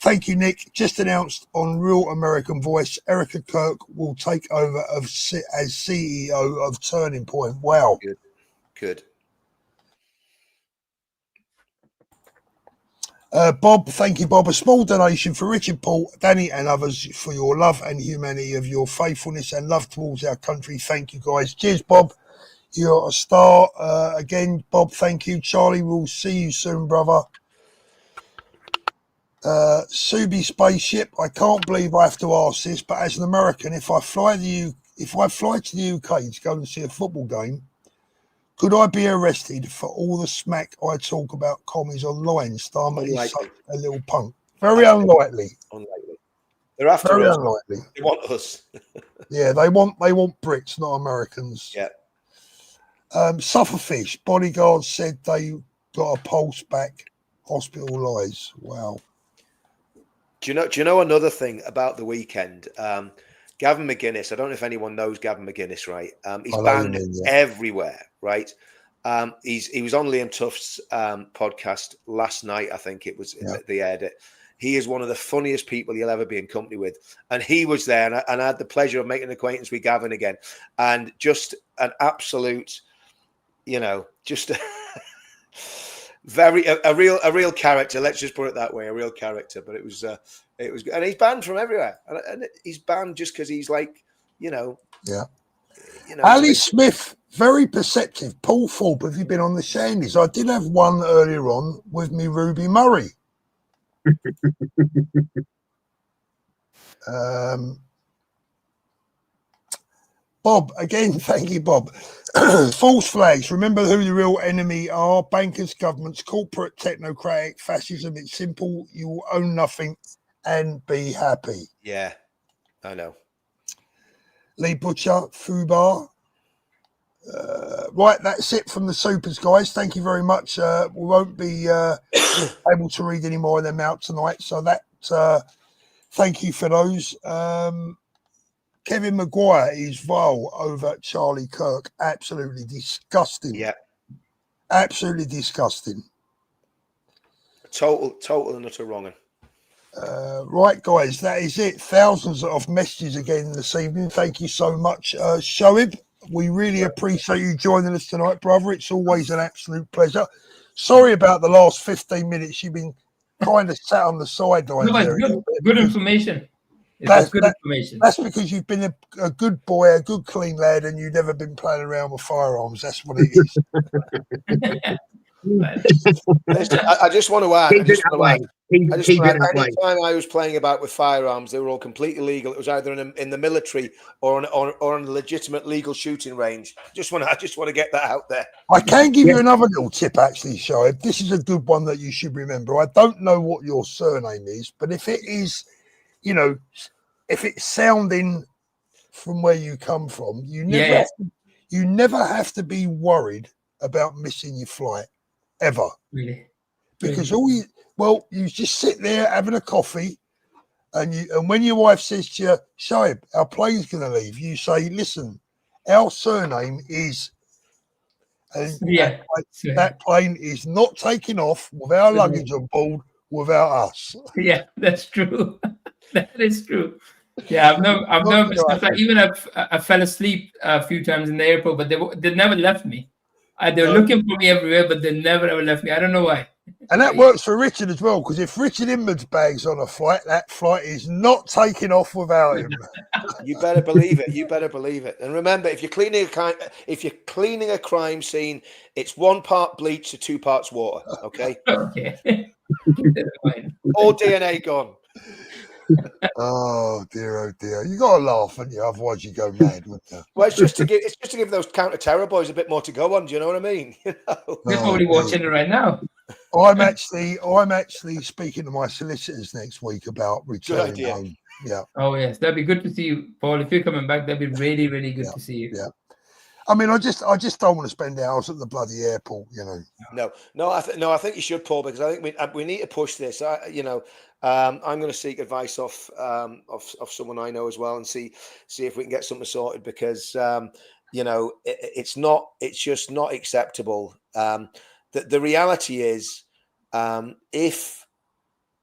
Thank you, Nick. Just announced on Real American Voice, Erica Kirk will take over as CEO of Turning Point. Wow. Good. Bob, thank you, Bob. A small donation for Richard, Paul, Danny, and others for your love and humanity of your faithfulness and love towards our country. Thank you, guys. Cheers, Bob. You're a star. Again, Bob, thank you. Charlie, we'll see you soon, brother. Subi Spaceship, I can't believe I have to ask this, but as an American, if I fly to the UK to go and see a football game, could I be arrested for all the smack I talk about commies online? Starmer is such a little punk. Very unlikely. They're after Very us. unlikely. They want us. Yeah, they want Brits, not Americans. Yeah. Sufferfish, bodyguards said they got a pulse back. Hospital lies. Wow. Do you know another thing about the weekend? Gavin McGuinness. I don't know if anyone knows Gavin McGuinness, right? He's banned everywhere, right? He was on Liam Tuft's podcast last night. I think it was they aired it. He is one of the funniest people you'll ever be in company with, and he was there, and I had the pleasure of making an acquaintance with Gavin again, and just an absolute, just. A real character. Let's just put it that way, a real character. But it was, and he's banned from everywhere, and he's banned just because he's like, Yeah. Ali Smith, very perceptive. Paul Thorpe, have you been on the Shandies? I did have one earlier on with me, Ruby Murray. Bob, again, thank you, Bob. False flags. Remember who the real enemy are. Bankers, governments, corporate, technocratic, fascism. It's simple. You will own nothing and be happy. Yeah, I know. Lee Butcher, Fubar. Right, that's it from the supers, guys. Thank you very much. We won't be able to read any more of them out tonight. So that, thank you for those. Kevin Maguire is vile over Charlie Kirk. Absolutely disgusting. Yeah. Absolutely disgusting. Total and utter wrong. Right, guys, that is it. Thousands of messages again this evening. Thank you so much, Shoaib. We really appreciate you joining us tonight, brother. It's always an absolute pleasure. Sorry about the last 15 minutes. You've been kind of sat on the sidelines. No, good information. That's good information. That's because you've been a good boy, a good clean lad, and you've never been playing around with firearms. That's what it is. I just want to add. Anytime I was playing about with firearms, they were all completely legal. It was either in the military or on a legitimate legal shooting range. I just want to get that out there. I can give you another little tip, actually, Shoaib. This is a good one that you should remember. I don't know what your surname is, but if it is, if it's sounding from where you come from, you never have to be worried about missing your flight ever. Really? Because you just sit there having a coffee, and when your wife says to you, Shoaib, our plane's going to leave, you say, listen, our surname is, and that plane is not taking off with our luggage on board without us. Yeah, that's true. That is true. Yeah, I've never even I fell asleep a few times in the airport, but they never left me. They were looking for me everywhere, but they never ever left me. I don't know why. And that works for Richard as well, because if Richard Inman's bag's on a flight, that flight is not taking off without him. You better believe it. You better believe it. And remember, if you're cleaning a crime scene, it's 1 part bleach to 2 parts water. Okay. Okay. All DNA gone. Oh dear! You got to laugh, haven't you? Otherwise, you go mad, wouldn't you? Well, it's just to give those counter-terror boys a bit more to go on. Do you know what I mean? They're probably watching it right now. I'm actually speaking to my solicitors next week about returning home. Yeah. Oh yes, that'd be good to see you, Paul. If you're coming back, that'd be really, really good to see you. Yeah. I mean, I just don't want to spend hours at the bloody airport, No, I think you should, Paul, because I think we need to push this. I'm going to seek advice off someone I know as well, and see if we can get something sorted, because it's just not acceptable. The reality is, if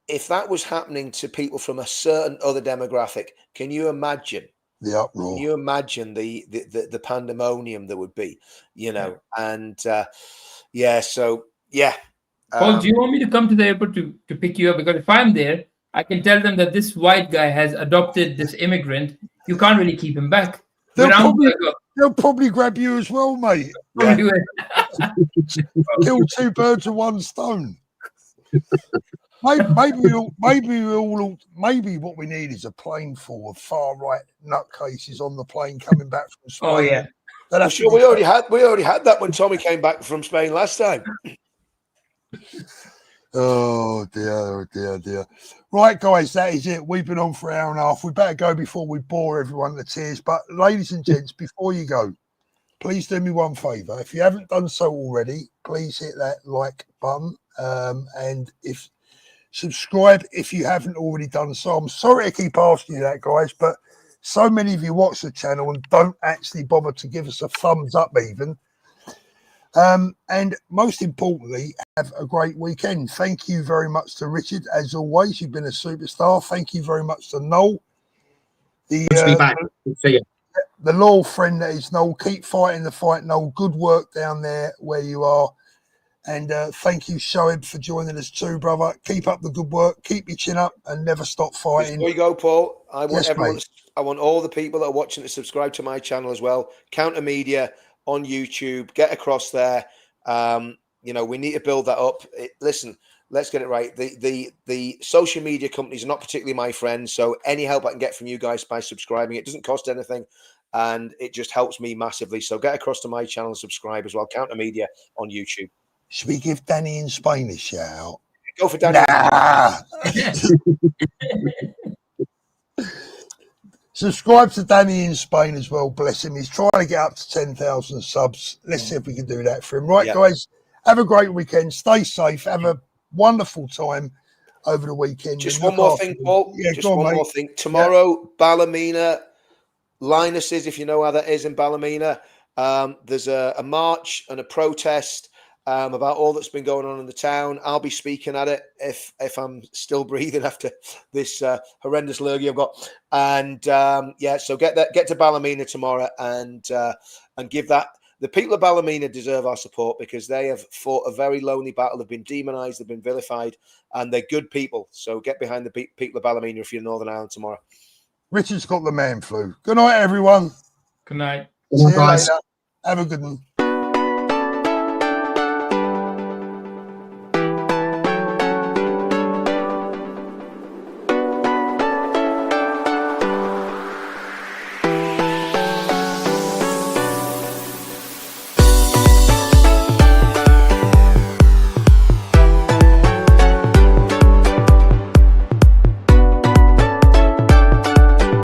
if that was happening to people from a certain other demographic, can you imagine? The uproar. Can you imagine the pandemonium there would be? You know, and yeah, so yeah. Paul, do you want me to come to the airport to pick you up? Because if I'm there, I can tell them that this white guy has adopted this immigrant. You can't really keep him back. They'll Where I'm probably, gonna go. they'll probably grab you as well, mate. Probably will. Kill two birds with one stone. Maybe what we need is a plane full of far right nutcases on the plane coming back from Spain. Oh yeah. I'm sure we already had that when Tommy came back from Spain last time. Oh dear. Right, guys, that is it. We've been on for an hour and a half. We better go before we bore everyone to tears. But ladies and gents, before you go, please do me one favour. If you haven't done so already, please hit that like button. And if subscribe if you haven't already done so. I'm sorry to keep asking you that, guys, but so many of you watch the channel and don't actually bother to give us a thumbs up even. And most importantly, have a great weekend. Thank you very much to Richard. As always, you've been a superstar. Thank you very much to Null. Good to be back. Good to see you. The loyal friend that is Null. Keep fighting the fight, Null. Good work down there where you are. And thank you, Shoaib, for joining us too, brother. Keep up the good work. Keep your chin up and never stop fighting. Before you go, Paul, I want Yes, everyone. mate. I want all the people that are watching to subscribe to my channel as well. Counter Media on YouTube. Get across there. You know, we need to build that up. Listen, let's get it right. The social media companies are not particularly my friends, so any help I can get from you guys by subscribing, it doesn't cost anything, and it just helps me massively. So get across to my channel and subscribe as well. Counter Media on YouTube. Should we give Danny in Spain a shout out? Go for Danny. Nah. Subscribe to Danny in Spain as well. Bless him. He's trying to get up to 10,000 subs. Let's see if we can do that for him. Right, guys, have a great weekend. Stay safe. Have a wonderful time over the weekend. Just one more thing, Paul. Yeah, just one more thing. Tomorrow, Ballymena, Linus's, if you know how that is in Ballymena, there's a march and a protest about all that's been going on in the town. I'll be speaking at it if I'm still breathing after this horrendous lurgy I've got. And yeah, so get to Ballymena tomorrow and give that. The people of Ballymena deserve our support because they have fought a very lonely battle. They've been demonized, they've been vilified, and they're good people. So get behind the people of Ballymena if you're in Northern Ireland tomorrow. Richard's got the man flu. Good night, everyone. Good night. See you later. Have a good one.